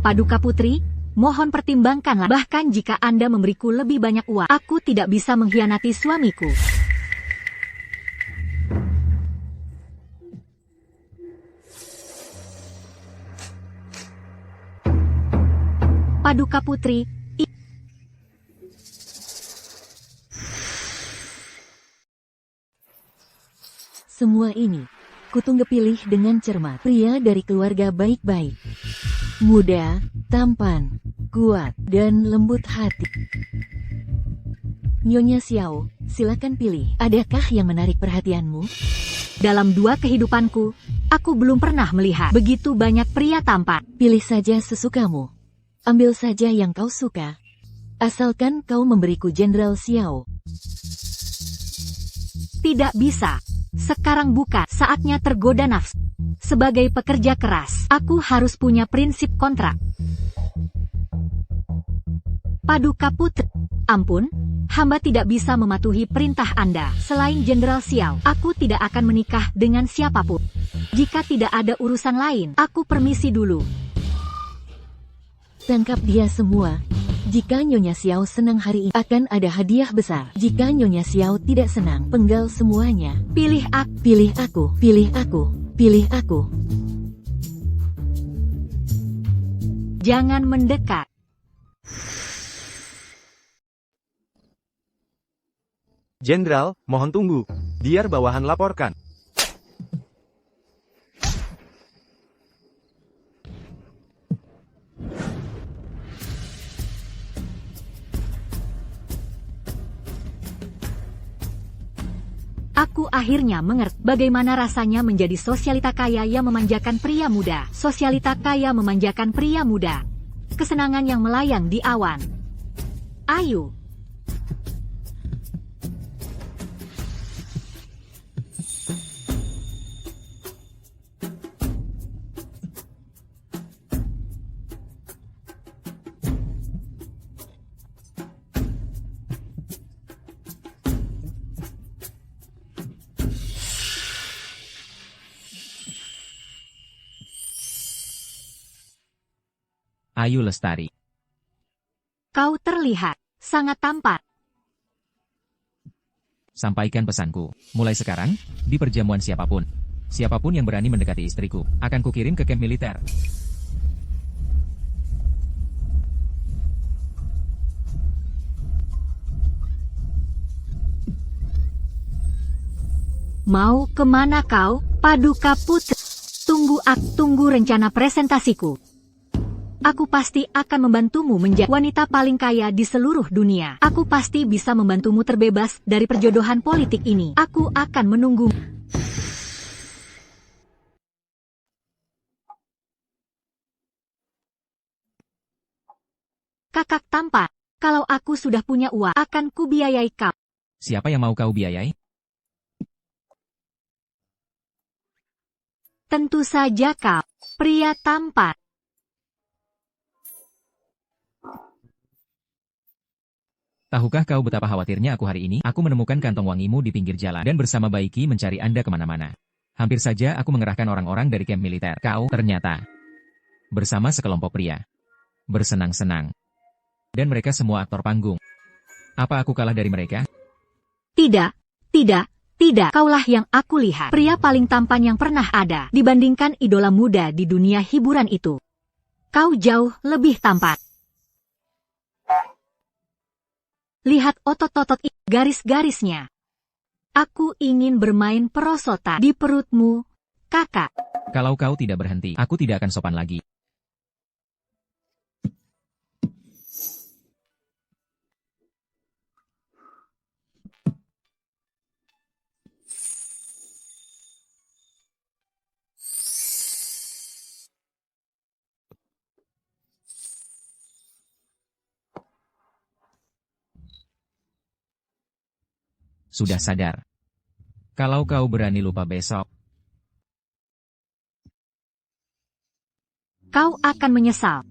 Paduka Putri, mohon pertimbangkanlah. Bahkan jika Anda memberiku lebih banyak uang, aku tidak bisa mengkhianati suamiku. Paduka Putri, Semua ini, kutunggu pilih dengan cermat. Pria dari keluarga baik-baik. Muda, tampan, kuat, dan lembut hati. Nyonya Xiao, silakan pilih. Adakah yang menarik perhatianmu? dalam 2 kehidupanku, aku belum pernah melihat begitu banyak pria tampan. Pilih saja sesukamu. Ambil saja yang kau suka. Asalkan kau memberiku Jenderal Xiao. Tidak bisa. Sekarang bukan saatnya tergoda nafsu. Sebagai pekerja keras, aku harus punya prinsip kontrak. Paduka Putri, ampun, hamba tidak bisa mematuhi perintah Anda. Selain Jenderal Xiao, aku tidak akan menikah dengan siapapun. Jika tidak ada urusan lain, aku permisi dulu. Tangkap dia semua. Jika Nyonya Xiao senang hari ini, akan ada hadiah besar. Jika Nyonya Xiao tidak senang, penggal semuanya. Pilih aku. Pilih aku, pilih aku, pilih aku. Jangan mendekat. Jenderal, mohon tunggu. Biar bawahan laporkan. Aku akhirnya mengerti bagaimana rasanya menjadi sosialita kaya yang memanjakan pria muda. Sosialita kaya memanjakan pria muda. Kesenangan yang melayang di awan. Ayo. Ayu Lestari. Kau terlihat sangat tampan. Sampaikan pesanku. Mulai sekarang, di perjamuan siapapun yang berani mendekati istriku, akan kukirim ke kamp militer. Mau kemana kau, Paduka Putri? Tunggu rencana presentasiku. Aku pasti akan membantumu menjadi wanita paling kaya di seluruh dunia. Aku pasti bisa membantumu terbebas dari perjodohan politik ini. Aku akan menunggu. Kakak tampan, kalau aku sudah punya uang, akan kubiayai kau. Siapa yang mau kau biayai? Tentu saja kau, pria tampan. Tahukah kau betapa khawatirnya aku hari ini? Aku menemukan kantong wangimu di pinggir jalan dan bersama Baiki mencari Anda kemana-mana. Hampir saja aku mengerahkan orang-orang dari kamp militer. Kau ternyata bersama sekelompok pria. Bersenang-senang. Dan mereka semua aktor panggung. Apa aku kalah dari mereka? Tidak. Kaulah yang aku lihat. Pria paling tampan yang pernah ada dibandingkan idola muda di dunia hiburan itu. Kau jauh lebih tampan. Lihat otot-otot garis-garisnya. Aku ingin bermain perosotan di perutmu, kakak. Kalau kau tidak berhenti, aku tidak akan sopan lagi. sudah sadar. Kalau kau berani lupa besok, Kau akan menyesal.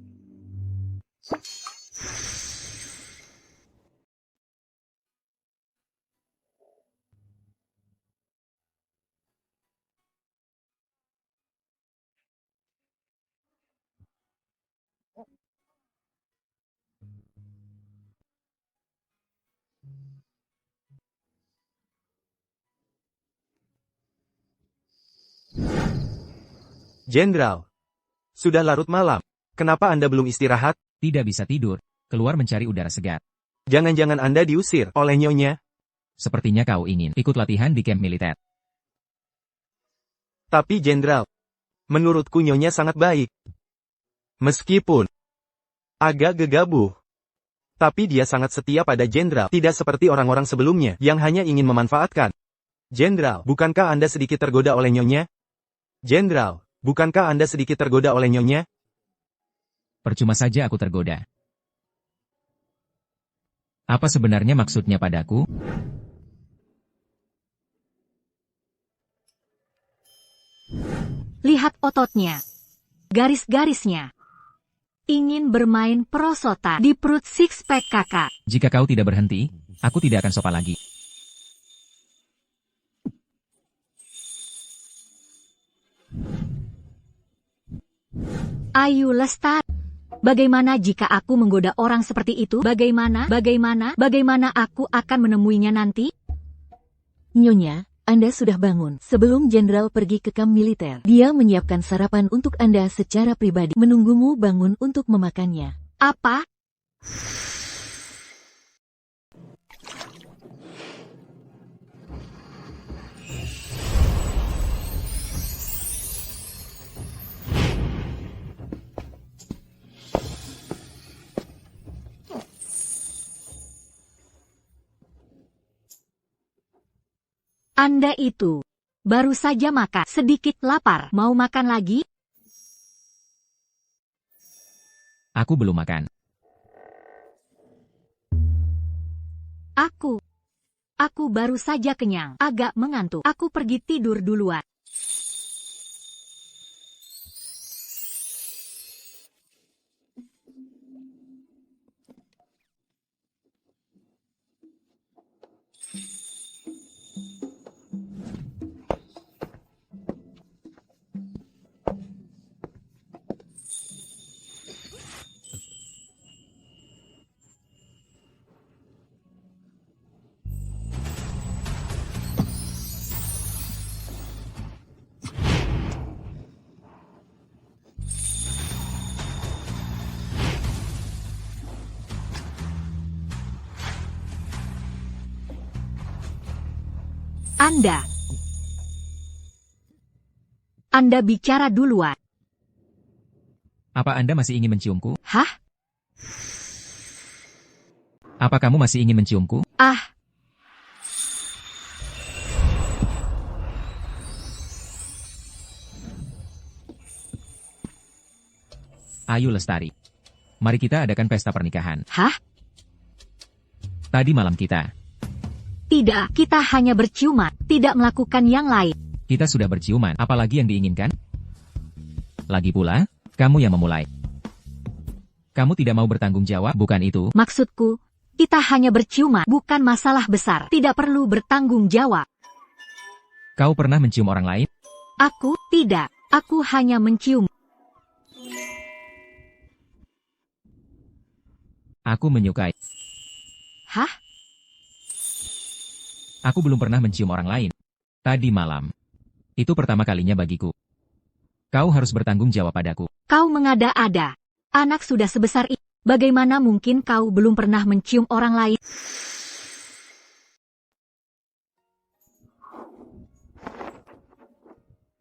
Jenderal. Sudah larut malam. Kenapa Anda belum istirahat? tidak bisa tidur, keluar mencari udara segar. Jangan-jangan Anda diusir oleh Nyonya. Sepertinya kau ingin ikut latihan di kamp militer. Tapi Jenderal, menurutku Nyonya sangat baik. Meskipun agak gegabah, tapi dia sangat setia pada Jenderal, tidak seperti orang-orang sebelumnya yang hanya ingin memanfaatkan. Jenderal, bukankah Anda sedikit tergoda oleh Nyonya? Jenderal, bukankah Anda sedikit tergoda oleh Nyonya? Percuma saja aku tergoda. Apa sebenarnya maksudnya padaku? Lihat ototnya. Garis-garisnya. Ingin bermain perosotan di perut six-pack kakak. Jika kau tidak berhenti, aku tidak akan sopan lagi. Ayu Lestari. Bagaimana jika aku menggoda orang seperti itu? Bagaimana aku akan menemuinya nanti? Nyonya, Anda sudah bangun. Sebelum Jenderal pergi ke kamp militer, dia menyiapkan sarapan untuk Anda secara pribadi, menunggumu bangun untuk memakannya. Apa? Anda itu baru saja makan, sedikit lapar, mau makan lagi? Aku belum makan. Aku baru saja kenyang, agak mengantuk. Aku pergi tidur duluan. Anda bicara duluan. Apa Anda masih ingin menciumku? Hah? Apa kamu masih ingin menciumku? Ayu Lestari. Mari kita adakan pesta pernikahan. Hah? Tadi malam kita. Tidak, kita hanya berciuman, tidak melakukan yang lain. Kita sudah berciuman, apalagi yang diinginkan? Lagi pula, kamu yang memulai. Kamu tidak mau bertanggung jawab, bukan itu? Maksudku, kita hanya berciuman, bukan masalah besar, tidak perlu bertanggung jawab. Kau pernah mencium orang lain? Aku, tidak. Aku hanya mencium. Aku menyukai. Hah? Aku belum pernah mencium orang lain. Tadi malam. Itu pertama kalinya bagiku. Kau harus bertanggung jawab padaku. Kau mengada-ada. Anak sudah sebesar ini. Bagaimana mungkin kau belum pernah mencium orang lain?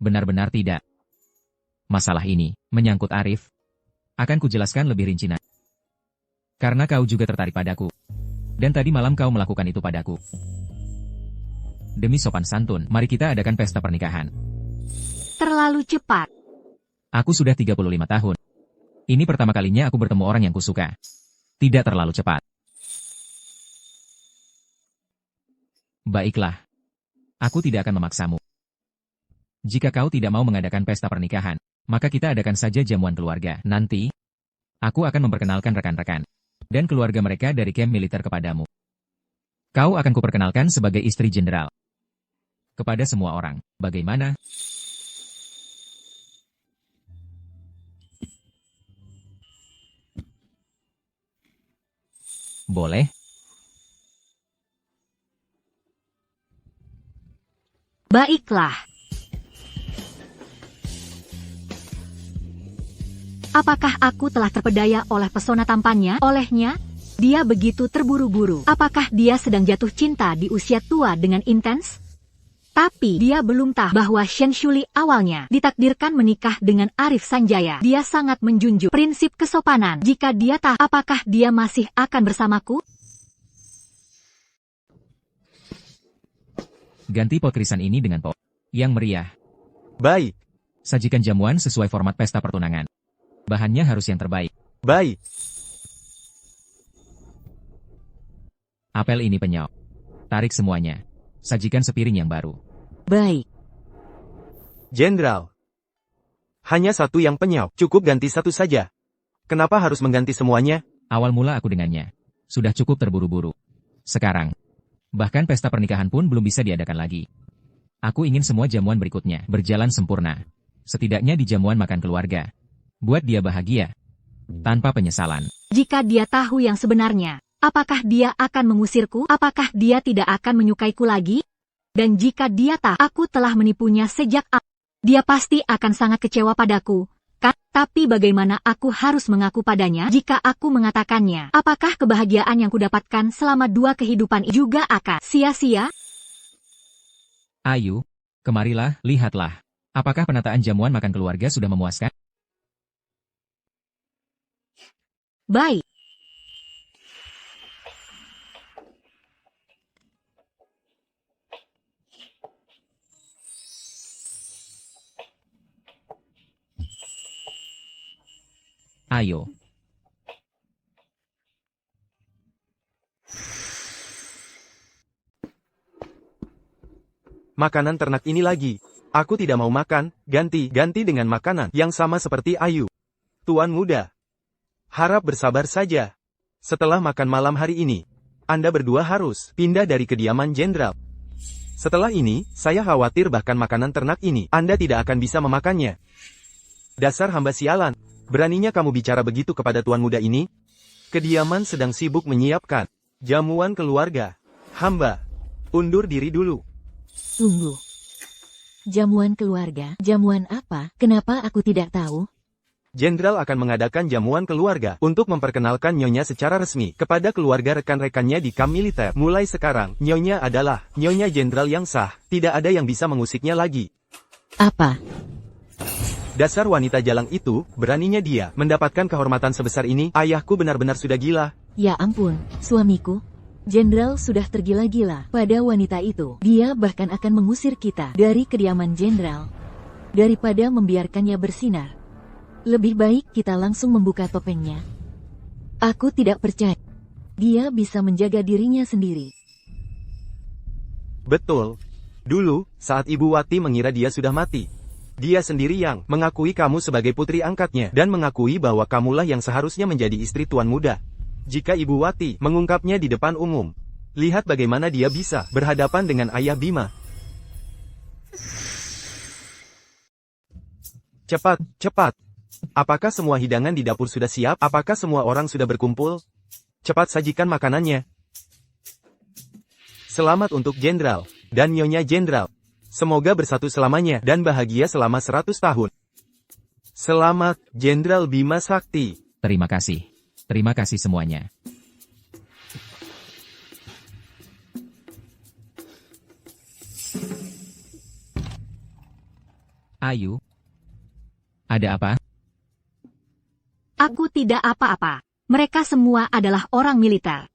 Benar-benar tidak. Masalah ini, menyangkut Arif. Akan kujelaskan lebih rinci nanti. Karena kau juga tertarik padaku. Dan tadi malam kau melakukan itu padaku. Demi sopan santun, mari kita adakan pesta pernikahan. Terlalu cepat. Aku sudah 35 tahun. Ini pertama kalinya aku bertemu orang yang kusuka. Tidak terlalu cepat. Baiklah. Aku tidak akan memaksamu. Jika kau tidak mau mengadakan pesta pernikahan, maka kita adakan saja jamuan keluarga. Nanti, aku akan memperkenalkan rekan-rekan dan keluarga mereka dari kamp militer kepadamu. Kau akan kuperkenalkan sebagai istri jenderal. Kepada semua orang, bagaimana? Boleh? Baiklah. Apakah aku telah terpedaya oleh pesona tampannya? Olehnya, dia begitu terburu-buru. Apakah dia sedang jatuh cinta di usia tua dengan intens? Tapi dia belum tahu bahwa Shen Shuli awalnya ditakdirkan menikah dengan Arif Sanjaya. Dia sangat menjunjung prinsip kesopanan. Jika dia tahu, apakah dia masih akan bersamaku? Ganti pot krisan ini dengan pot yang meriah. Baik, Sajikan jamuan sesuai format pesta pertunangan. Bahannya harus yang terbaik. baik. Apel ini penyok. Tarik semuanya. Sajikan sepiring yang baru. Baik. Jenderal. Hanya satu yang penyok, cukup ganti satu saja. Kenapa harus mengganti semuanya? Awal mula aku dengannya. Sudah cukup terburu-buru. Sekarang, bahkan pesta pernikahan pun belum bisa diadakan lagi. Aku ingin semua jamuan berikutnya berjalan sempurna. Setidaknya di jamuan makan keluarga. Buat dia bahagia. Tanpa penyesalan. Jika dia tahu yang sebenarnya, apakah dia akan mengusirku? Apakah dia tidak akan menyukaiku lagi? Dan jika dia tahu aku telah menipunya sejak awal, dia pasti akan sangat kecewa padaku. Kan? Tapi bagaimana aku harus mengaku padanya jika aku mengatakannya? Apakah kebahagiaan yang kudapatkan selama 2 kehidupan juga akan sia-sia? Ayu, kemarilah, lihatlah. Apakah penataan jamuan makan keluarga sudah memuaskan? Baik. Ayo. Makanan ternak ini lagi. Aku tidak mau makan, ganti dengan makanan yang sama seperti Ayu. Tuan muda. Harap bersabar saja. Setelah makan malam hari ini, Anda berdua harus pindah dari kediaman jenderal. Setelah ini, saya khawatir bahkan makanan ternak ini, Anda tidak akan bisa memakannya. Dasar hamba sialan. Beraninya kamu bicara begitu kepada tuan muda ini? Kediaman sedang sibuk menyiapkan jamuan keluarga. Hamba, undur diri dulu. Tunggu. Jamuan keluarga? Jamuan apa? Kenapa aku tidak tahu? Jenderal akan mengadakan jamuan keluarga untuk memperkenalkan Nyonya secara resmi kepada keluarga rekan-rekannya di kamp militer. Mulai sekarang, Nyonya adalah Nyonya Jenderal yang sah. Tidak ada yang bisa mengusiknya lagi. Apa? Dasar wanita jalang itu, beraninya dia mendapatkan kehormatan sebesar ini. Ayahku benar-benar sudah gila. Ya ampun, suamiku. Jenderal sudah tergila-gila pada wanita itu. Dia bahkan akan mengusir kita dari kediaman jenderal. Daripada membiarkannya bersinar. Lebih baik kita langsung membuka topengnya. Aku tidak percaya. Dia bisa menjaga dirinya sendiri. Betul. Dulu, saat Ibu Wati mengira dia sudah mati. Dia sendiri yang mengakui kamu sebagai putri angkatnya dan mengakui bahwa kamulah yang seharusnya menjadi istri tuan muda. Jika Ibu Wati mengungkapnya di depan umum, lihat bagaimana dia bisa berhadapan dengan Ayah Bima. Cepat, cepat. Apakah semua hidangan di dapur sudah siap? Apakah semua orang sudah berkumpul? Cepat sajikan makanannya. Selamat untuk Jenderal dan Nyonya Jenderal. Semoga bersatu selamanya dan bahagia selama 100 tahun. Selamat, Jenderal Bima Sakti. Terima kasih. Terima kasih semuanya. Ayu. Ada apa? Aku tidak apa-apa. Mereka semua adalah orang militer.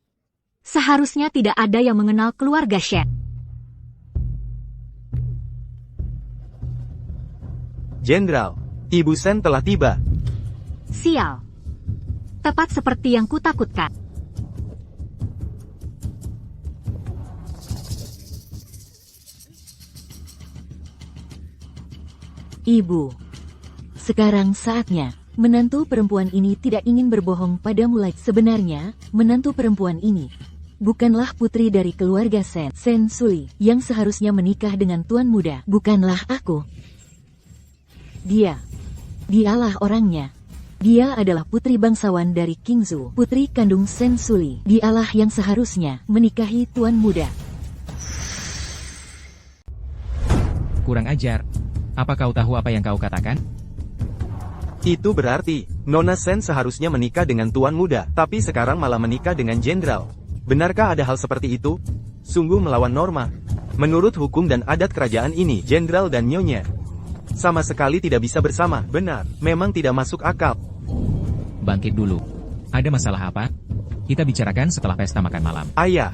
Seharusnya tidak ada yang mengenal keluarga Shen. Jenderal, Ibu Sen telah tiba. Sial. Tepat seperti yang kutakutkan. Ibu. Sekarang saatnya. Menantu perempuan ini tidak ingin berbohong padamu lagi. Sebenarnya, menantu perempuan ini bukanlah putri dari keluarga Sen Suli yang seharusnya menikah dengan tuan muda. Bukanlah aku. Dialah orangnya. Dia adalah putri bangsawan dari Qingzhou, putri kandung Sen Suli. Dialah yang seharusnya menikahi tuan muda. Kurang ajar. Apa kau tahu apa yang kau katakan? Itu berarti, Nona Sen seharusnya menikah dengan tuan muda, tapi sekarang malah menikah dengan jenderal. Benarkah ada hal seperti itu? Sungguh melawan norma. Menurut hukum dan adat kerajaan ini, jenderal dan nyonya sama sekali tidak bisa bersama. Benar, memang tidak masuk akal. Bangkit dulu. Ada masalah apa? Kita bicarakan setelah pesta makan malam. Ayah,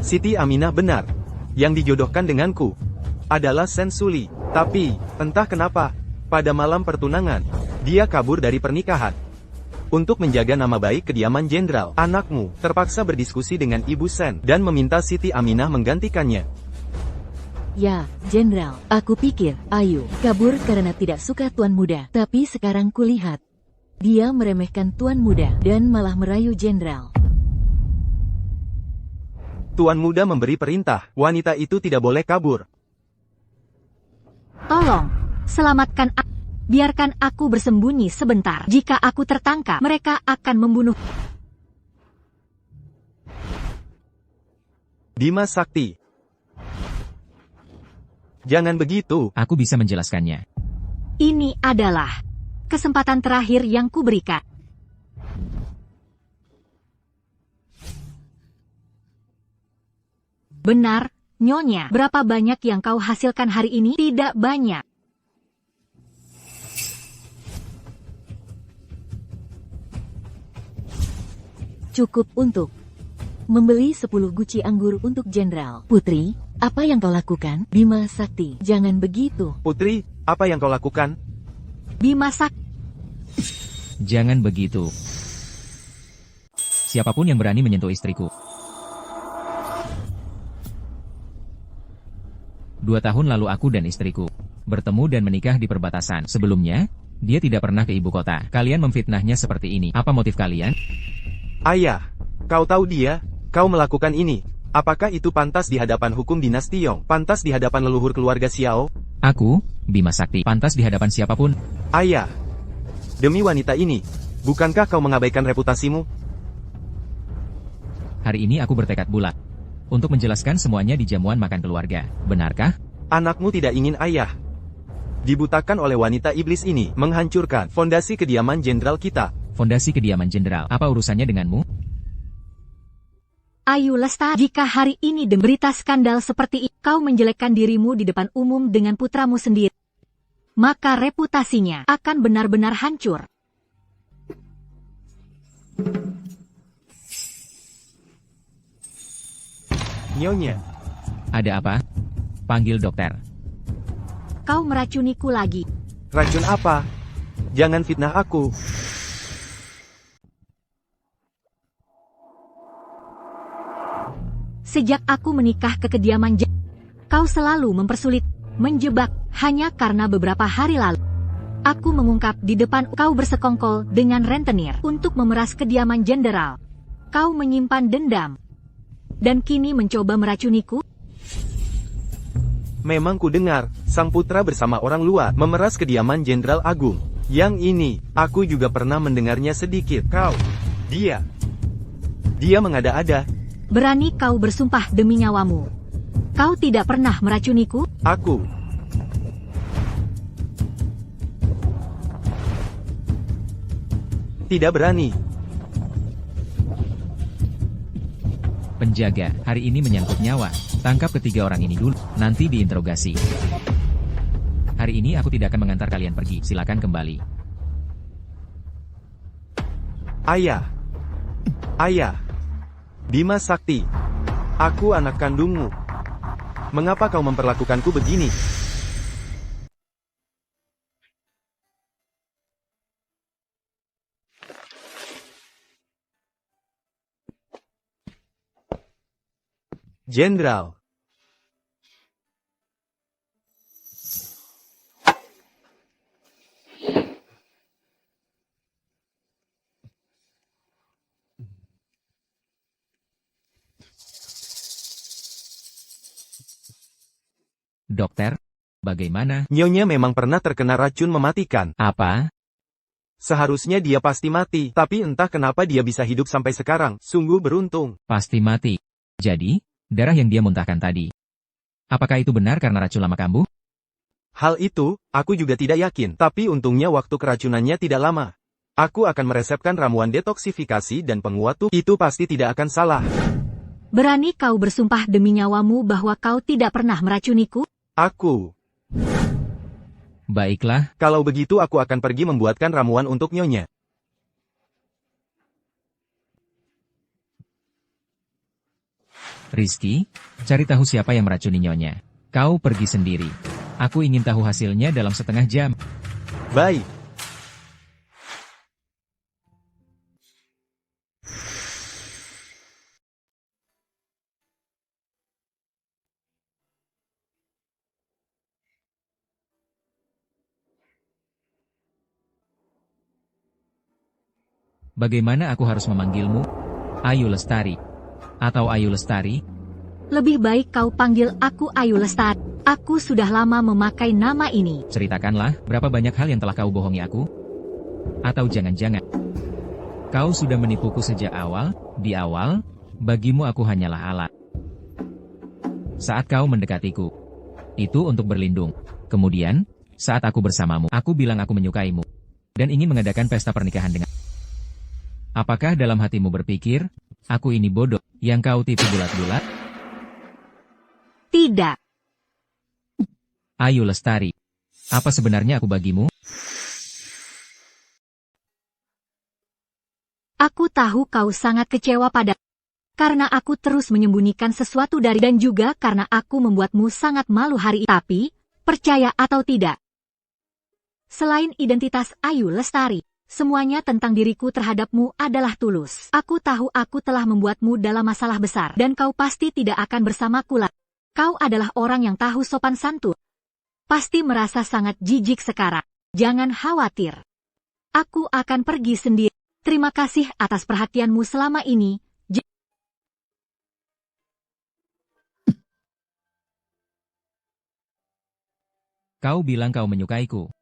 Siti Aminah benar. Yang dijodohkan denganku adalah Sen Suli. Tapi, entah kenapa, pada malam pertunangan, dia kabur dari pernikahan. Untuk menjaga nama baik kediaman jenderal, anakmu terpaksa berdiskusi dengan Ibu Sen dan meminta Siti Aminah menggantikannya. Ya, jenderal, aku pikir Ayu kabur karena tidak suka tuan muda. Tapi sekarang kulihat, dia meremehkan tuan muda dan malah merayu jenderal. Tuan muda memberi perintah, wanita itu tidak boleh kabur. Tolong, selamatkan aku. Biarkan aku bersembunyi sebentar. Jika aku tertangkap, mereka akan membunuh. Bima Sakti. Jangan begitu. Aku bisa menjelaskannya. Ini adalah kesempatan terakhir yang kuberikan. Benar, Nyonya. Berapa banyak yang kau hasilkan hari ini? Tidak banyak. Cukup untuk membeli 10 guci anggur untuk jenderal. Putri, apa yang kau lakukan? Bima Sakti, jangan begitu. Putri, apa yang kau lakukan? Bima Sakti. Jangan begitu. Siapapun yang berani menyentuh istriku. 2 tahun lalu aku dan istriku bertemu dan menikah di perbatasan. Sebelumnya, dia tidak pernah ke ibu kota. Kalian memfitnahnya seperti ini. Apa motif kalian? Ayah, kau tahu dia? Kau melakukan ini. Apakah itu pantas di hadapan hukum dinasti Yong? Pantas di hadapan leluhur keluarga Xiao? Aku, Bima Sakti, pantas di hadapan siapapun. Ayah, demi wanita ini, bukankah kau mengabaikan reputasimu? Hari ini aku bertekad bulat untuk menjelaskan semuanya di jamuan makan keluarga. Benarkah? Anakmu tidak ingin ayah dibutakan oleh wanita iblis ini, menghancurkan fondasi kediaman jenderal kita. Fondasi kediaman jenderal. Apa urusannya denganmu? Ayu Lestari, jika hari ini berita skandal seperti itu, kau menjelekkan dirimu di depan umum dengan putramu sendiri, maka reputasinya akan benar-benar hancur. Nyonya, Ada apa? Panggil dokter. Kau meracuniku lagi. racun apa? Jangan fitnah aku. Sejak aku menikah ke kediaman kau selalu mempersulit, menjebak, hanya karena beberapa hari lalu aku mengungkap di depan kau bersekongkol dengan rentenir untuk memeras kediaman jenderal. Kau menyimpan dendam dan kini mencoba meracuniku. Memang ku dengar, sang putra bersama orang luar memeras kediaman Jenderal Agung. Yang ini, aku juga pernah mendengarnya sedikit. Dia mengada-ada. Berani kau bersumpah demi nyawamu. Kau tidak pernah meracuniku? Aku tidak berani. Penjaga, hari ini menyangkut nyawa. Tangkap ketiga orang ini dulu, nanti diinterogasi. Hari ini aku tidak akan mengantar kalian pergi, silakan kembali. Ayah, Bima Sakti, aku anak kandungmu. Mengapa kau memperlakukanku begini? Jenderal. Dokter, bagaimana? Nyonya memang pernah terkena racun mematikan. Apa? Seharusnya dia pasti mati, tapi entah kenapa dia bisa hidup sampai sekarang. Sungguh beruntung. Pasti mati. Jadi, darah yang dia muntahkan tadi. Apakah itu benar karena racun lama kambuh? Hal itu, aku juga tidak yakin. Tapi untungnya waktu keracunannya tidak lama. Aku akan meresepkan ramuan detoksifikasi dan penguat tubuh. Itu pasti tidak akan salah. Berani kau bersumpah demi nyawamu bahwa kau tidak pernah meracuniku? Aku. Baiklah, Kalau begitu aku akan pergi membuatkan ramuan untuk Nyonya. Rizky, cari tahu siapa yang meracuni Nyonya. Kau pergi sendiri. Aku ingin tahu hasilnya dalam setengah jam. Baik. Bagaimana aku harus memanggilmu? Ayu Lestari. Atau Ayu Lestari? Lebih baik kau panggil aku Ayu Lestari. Aku sudah lama memakai nama ini. Ceritakanlah, berapa banyak hal yang telah kau bohongi aku? Atau jangan-jangan, kau sudah menipuku sejak awal? Di awal, bagimu aku hanyalah alat. Saat kau mendekatiku, itu untuk berlindung. Kemudian, saat aku bersamamu, aku bilang aku menyukaimu. Dan ingin mengadakan pesta pernikahan dengan. Apakah dalam hatimu berpikir, aku ini bodoh, yang kau tipu bulat-bulat? Tidak. Ayu Lestari, apa sebenarnya aku bagimu? Aku tahu kau sangat kecewa pada karena aku terus menyembunyikan sesuatu dari dan juga karena aku membuatmu sangat malu hari ini. Tapi, percaya atau tidak, selain identitas Ayu Lestari, semuanya tentang diriku terhadapmu adalah tulus. Aku tahu aku telah membuatmu dalam masalah besar dan kau pasti tidak akan bersamaku lagi. Kau adalah orang yang tahu sopan santun. Pasti merasa sangat jijik sekarang. Jangan khawatir. Aku akan pergi sendiri. Terima kasih atas perhatianmu selama ini. Kau bilang kau menyukaiku.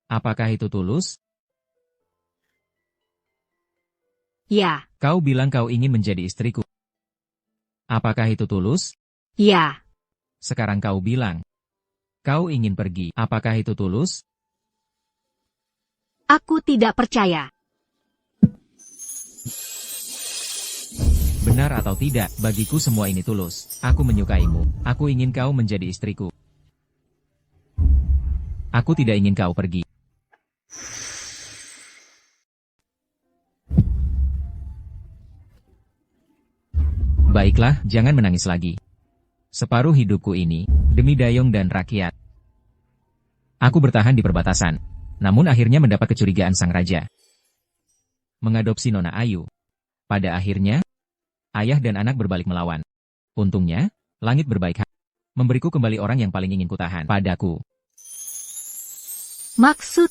Apakah itu tulus? Ya, Kau bilang kau ingin menjadi istriku. Apakah itu tulus? ya. Sekarang kau bilang, kau ingin pergi. Apakah itu tulus? Aku tidak percaya. Benar atau tidak, bagiku semua ini tulus. Aku menyukaimu. Aku ingin kau menjadi istriku. Aku tidak ingin kau pergi. Baiklah, jangan menangis lagi. Separuh hidupku ini, demi Dayong dan rakyat. Aku bertahan di perbatasan, namun akhirnya mendapat kecurigaan sang raja. Mengadopsi Nona Ayu. Pada akhirnya, ayah dan anak berbalik melawan. Untungnya, langit berbaik hati. Memberiku kembali orang yang paling ingin kutahan padaku. Maksud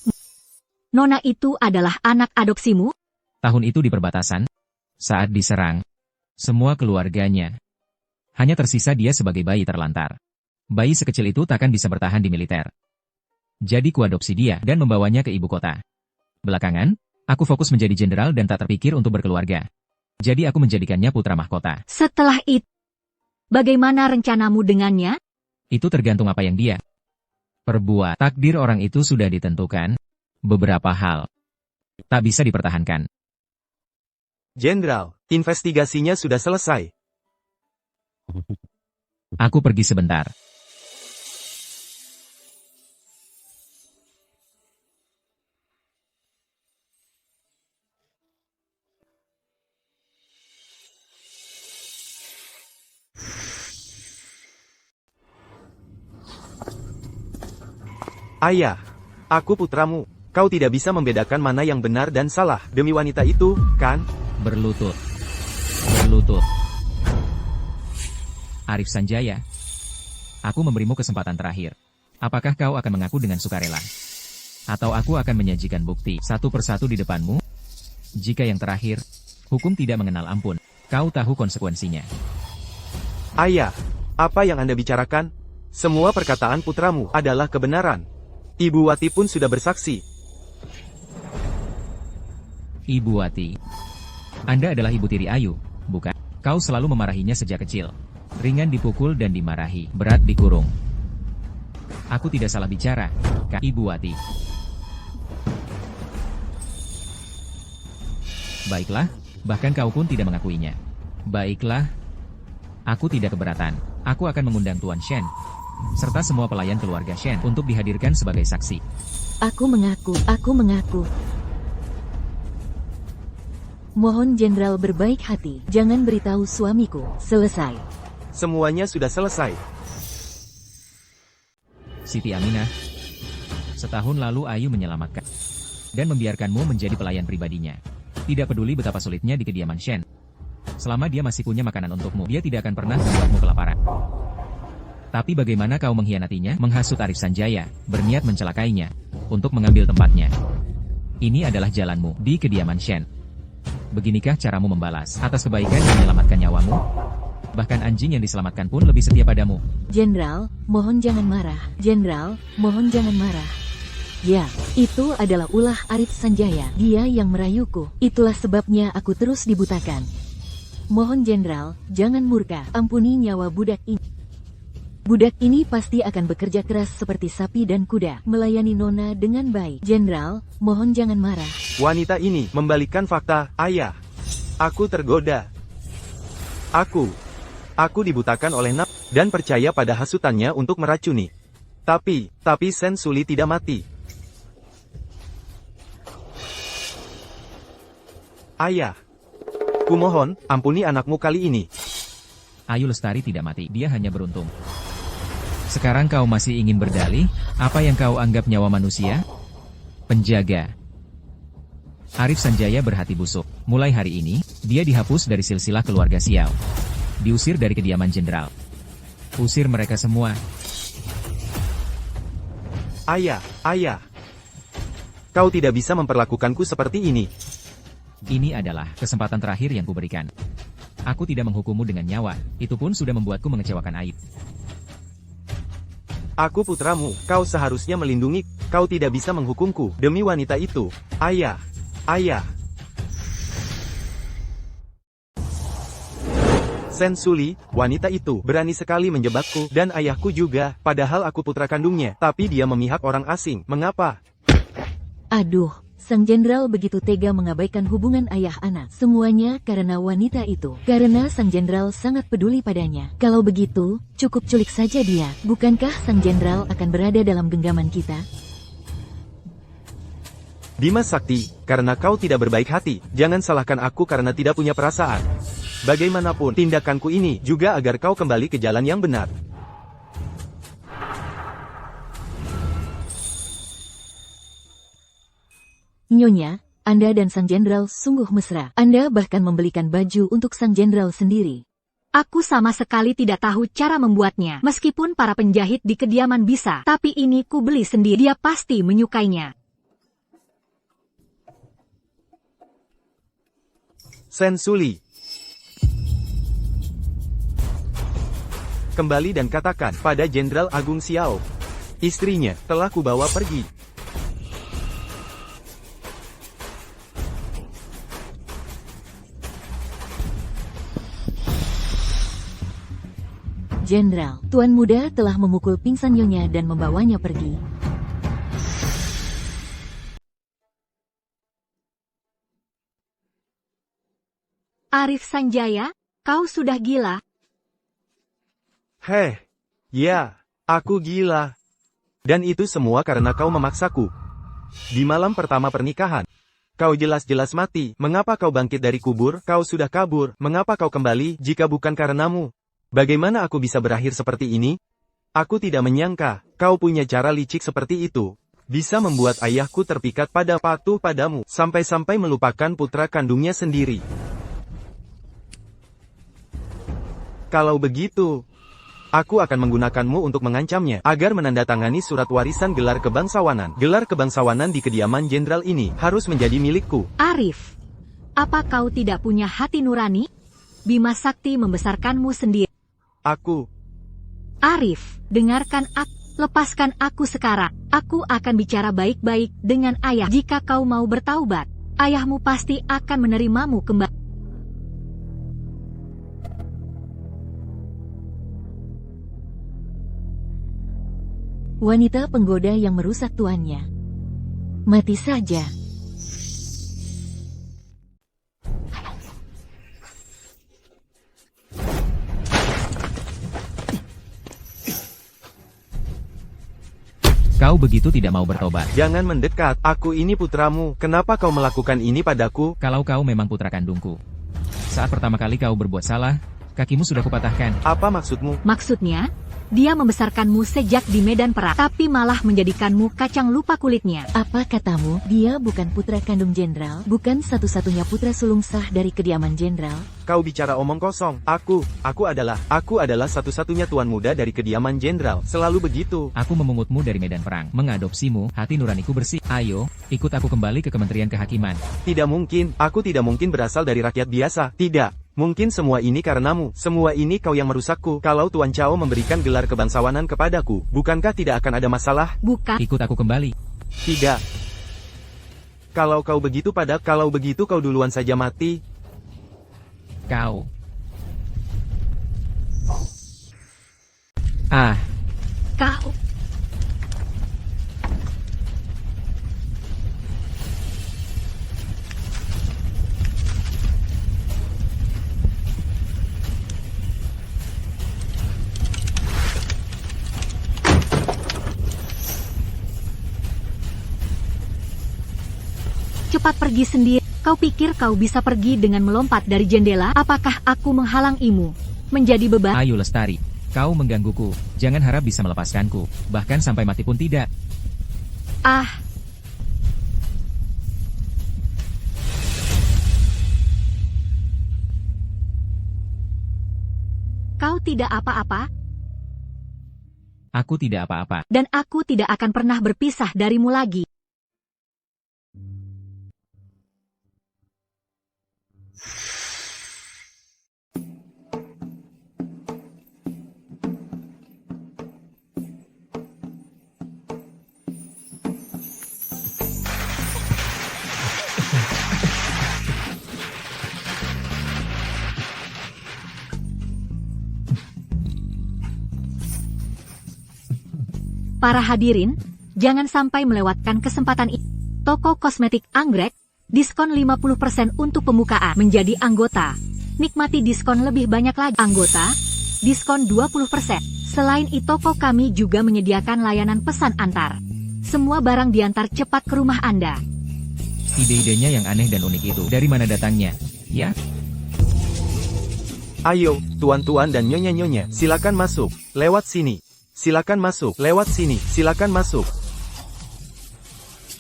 Nona itu adalah anak adopsimu? Tahun itu di perbatasan, saat diserang, semua keluarganya. Hanya tersisa dia sebagai bayi terlantar. Bayi sekecil itu takkan bisa bertahan di militer. Jadi kuadopsi dia dan membawanya ke ibu kota. Belakangan, aku fokus menjadi jenderal dan tak terpikir untuk berkeluarga. Jadi aku menjadikannya putra mahkota. Setelah itu, bagaimana rencanamu dengannya? Itu tergantung apa yang dia perbuat. Takdir orang itu sudah ditentukan. Beberapa hal tak bisa dipertahankan. Jenderal, investigasinya sudah selesai. Aku pergi sebentar. Ayah, aku putramu. Kau tidak bisa membedakan mana yang benar dan salah demi wanita itu, kan? Berlutut. Berlutut. Arif Sanjaya. Aku memberimu kesempatan terakhir. Apakah kau akan mengaku dengan sukarela? Atau aku akan menyajikan bukti satu persatu di depanmu? Jika yang terakhir, hukum tidak mengenal ampun. Kau tahu konsekuensinya. Ayah, apa yang Anda bicarakan? Semua perkataan putramu adalah kebenaran. Ibu Wati pun sudah bersaksi. Ibu Wati. Anda adalah ibu tiri Ayu, bukan? Kau selalu memarahinya sejak kecil. Ringan dipukul dan dimarahi, berat dikurung. Aku tidak salah bicara, Kak Ibu Wati. Baiklah, bahkan kau pun tidak mengakuinya. Baiklah, aku tidak keberatan. Aku akan mengundang Tuan Shen, serta semua pelayan keluarga Shen untuk dihadirkan sebagai saksi. Aku mengaku. Mohon Jenderal berbaik hati, jangan beritahu suamiku. Selesai. Semuanya sudah selesai. Siti Aminah, setahun lalu Ayu menyelamatkan dan membiarkanmu menjadi pelayan pribadinya. Tidak peduli betapa sulitnya di kediaman Shen. Selama dia masih punya makanan untukmu, dia tidak akan pernah membuatmu kelaparan. Tapi bagaimana kau mengkhianatinya, menghasut Arif Sanjaya, berniat mencelakainya, untuk mengambil tempatnya. Ini adalah jalanmu di kediaman Shen. Beginikah caramu membalas atas kebaikan yang menyelamatkan nyawamu? Bahkan anjing yang diselamatkan pun lebih setia padamu. Jenderal, mohon jangan marah. Jenderal, mohon jangan marah. Ya, itu adalah ulah Arif Sanjaya. Dia yang merayuku. Itulah sebabnya aku terus dibutakan. Mohon Jenderal, jangan murka. Ampuni nyawa budak ini. Budak ini pasti akan bekerja keras seperti sapi dan kuda, melayani Nona dengan baik. Jenderal, mohon jangan marah. Wanita ini membalikkan fakta, Ayah. Aku tergoda. Aku dibutakan oleh Nap, dan percaya pada hasutannya untuk meracuni. Tapi Sen Suli tidak mati. Ayah, kumohon, ampuni anakmu kali ini. Ayu Lestari tidak mati, dia hanya beruntung. Sekarang kau masih ingin berdalih, apa yang kau anggap nyawa manusia? Penjaga. Arif Sanjaya berhati busuk. Mulai hari ini, dia dihapus dari silsilah keluarga Xiao. Diusir dari kediaman jenderal. Usir mereka semua. Ayah. Kau tidak bisa memperlakukanku seperti ini. Ini adalah kesempatan terakhir yang kuberikan. Aku tidak menghukummu dengan nyawa, itu pun sudah membuatku mengecewakan Ayu. Aku putramu, kau seharusnya melindungi, kau tidak bisa menghukumku, demi wanita itu. Ayah. Sen Suli, wanita itu, berani sekali menjebakku, dan ayahku juga, padahal aku putra kandungnya, tapi dia memihak orang asing, mengapa? Aduh, Sang Jenderal begitu tega mengabaikan hubungan ayah anak. Semuanya karena wanita itu. Karena Sang Jenderal sangat peduli padanya. Kalau begitu, cukup culik saja dia. Bukankah Sang Jenderal akan berada dalam genggaman kita? Dimas Sakti, karena kau tidak berbaik hati, jangan salahkan aku karena tidak punya perasaan. Bagaimanapun, tindakanku ini juga agar kau kembali ke jalan yang benar. Nyonya, Anda dan Sang Jenderal sungguh mesra. Anda bahkan membelikan baju untuk Sang Jenderal sendiri. Aku sama sekali tidak tahu cara membuatnya. Meskipun para penjahit di kediaman bisa, tapi ini ku beli sendiri. Dia pasti menyukainya. Sen Suli, kembali dan katakan pada Jenderal Agung Xiao, istrinya telah kubawa pergi. Jenderal, Tuan Muda telah memukul pingsan Nyonya dan membawanya pergi. Arif Sanjaya, kau sudah gila. Heh, ya, aku gila. Dan itu semua karena kau memaksaku. Di malam pertama pernikahan, kau jelas-jelas mati. Mengapa kau bangkit dari kubur? Kau sudah kabur. Mengapa kau kembali jika bukan karenamu? Bagaimana aku bisa berakhir seperti ini? Aku tidak menyangka, kau punya cara licik seperti itu. Bisa membuat ayahku terpikat patuh padamu, sampai-sampai melupakan putra kandungnya sendiri. Kalau begitu, aku akan menggunakanmu untuk mengancamnya, agar menandatangani surat warisan gelar kebangsawanan. Gelar kebangsawanan di kediaman jenderal ini, harus menjadi milikku. Arif, apa kau tidak punya hati nurani? Bima Sakti membesarkanmu sendiri. Arif, dengarkan aku. Lepaskan aku sekarang. Aku akan bicara baik-baik dengan ayah. Jika kau mau bertaubat, ayahmu pasti akan menerimamu kembali. Wanita penggoda yang merusak tuannya. Mati saja. Kau begitu tidak mau bertobat. Jangan mendekat, aku ini putramu. Kenapa kau melakukan ini padaku? Kalau kau memang putra kandungku. Saat pertama kali kau berbuat salah, kakimu sudah kupatahkan. Apa maksudmu? Maksudnya, dia membesarkanmu sejak di medan perang, tapi malah menjadikanmu kacang lupa kulitnya. Apa katamu? Dia bukan putra kandung jenderal, bukan satu-satunya putra sulung sah dari kediaman jenderal. Kau bicara omong kosong. Aku adalah satu-satunya tuan muda dari kediaman jenderal. Selalu begitu. Aku memungutmu dari medan perang, mengadopsimu, hati nuraniku bersih. Ayo, ikut aku kembali ke Kementerian Kehakiman. Tidak mungkin, aku tidak mungkin berasal dari rakyat biasa. Tidak. Mungkin semua ini karenamu, semua ini kau yang merusakku. Kalau Tuan Chao memberikan gelar kebangsawanan kepadaku, bukankah tidak akan ada masalah? Bukan. Ikut aku kembali. Tidak. Kalau begitu kau duluan saja mati. Kau. Kau. Cepat pergi sendiri. Kau pikir kau bisa pergi dengan melompat dari jendela? Apakah aku menghalangimu menjadi beban? Ayo Lestari. Kau menggangguku. Jangan harap bisa melepaskanku. Bahkan sampai mati pun tidak. Kau tidak apa-apa, Aku tidak apa-apa. dan aku tidak akan pernah berpisah darimu lagi. Para hadirin, jangan sampai melewatkan kesempatan ini. Toko kosmetik Anggrek, diskon 50% untuk pembukaan. Menjadi anggota, nikmati diskon lebih banyak lagi. Anggota, diskon 20%. Selain itu, toko kami juga menyediakan layanan pesan antar. Semua barang diantar cepat ke rumah Anda. Ide-idenya yang aneh dan unik itu. Dari mana datangnya? Ya? Ayo, tuan-tuan dan nyonya-nyonya, silakan masuk. Lewat sini. Silakan masuk. Lewat sini. Silakan masuk.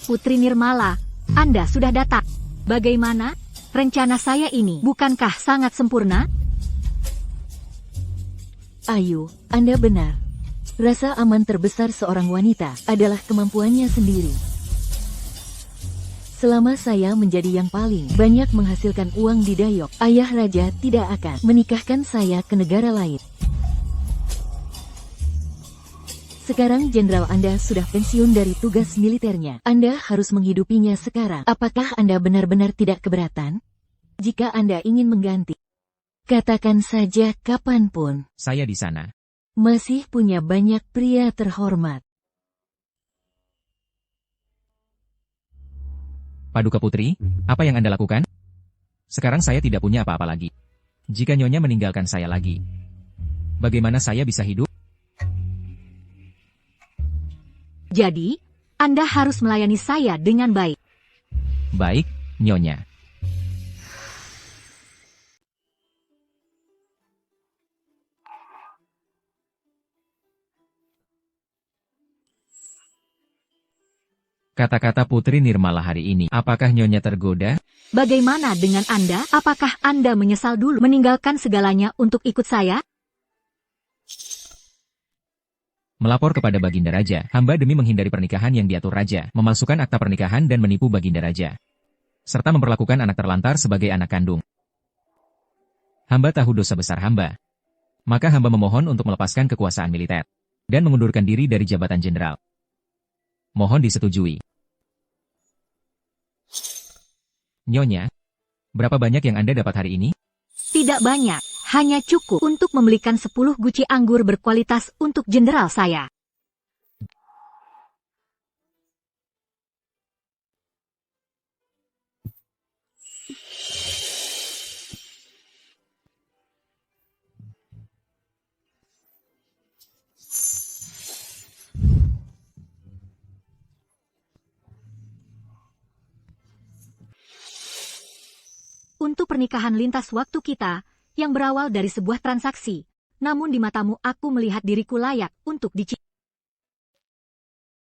Putri Nirmala, Anda sudah datang. Bagaimana rencana saya ini? Bukankah sangat sempurna? Ayu, Anda benar. Rasa aman terbesar seorang wanita adalah kemampuannya sendiri. Selama saya menjadi yang paling banyak menghasilkan uang di Dayok, ayah raja tidak akan menikahkan saya ke negara lain. Sekarang jenderal Anda sudah pensiun dari tugas militernya. Anda harus menghidupinya sekarang. Apakah Anda benar-benar tidak keberatan? Jika Anda ingin mengganti, katakan saja kapanpun. Saya di sana. Masih punya banyak pria terhormat. Paduka Putri, apa yang Anda lakukan? Sekarang saya tidak punya apa-apa lagi. Jika Nyonya meninggalkan saya lagi, bagaimana saya bisa hidup? Jadi, Anda harus melayani saya dengan baik. Baik, Nyonya. Kata-kata Putri Nirmala hari ini, apakah Nyonya tergoda? Bagaimana dengan Anda? Apakah Anda menyesal dulu meninggalkan segalanya untuk ikut saya? Melapor kepada Baginda Raja, hamba demi menghindari pernikahan yang diatur Raja, memalsukan akta pernikahan dan menipu Baginda Raja, serta memperlakukan anak terlantar sebagai anak kandung. Hamba tahu dosa besar hamba. Maka hamba memohon untuk melepaskan kekuasaan militer dan mengundurkan diri dari jabatan jenderal. Mohon disetujui. Nyonya, berapa banyak yang Anda dapat hari ini? Tidak banyak, hanya cukup untuk membelikan 10 guci anggur berkualitas untuk jenderal saya. Untuk pernikahan lintas waktu kita, yang berawal dari sebuah transaksi, namun di matamu aku melihat diriku layak untuk dicintai.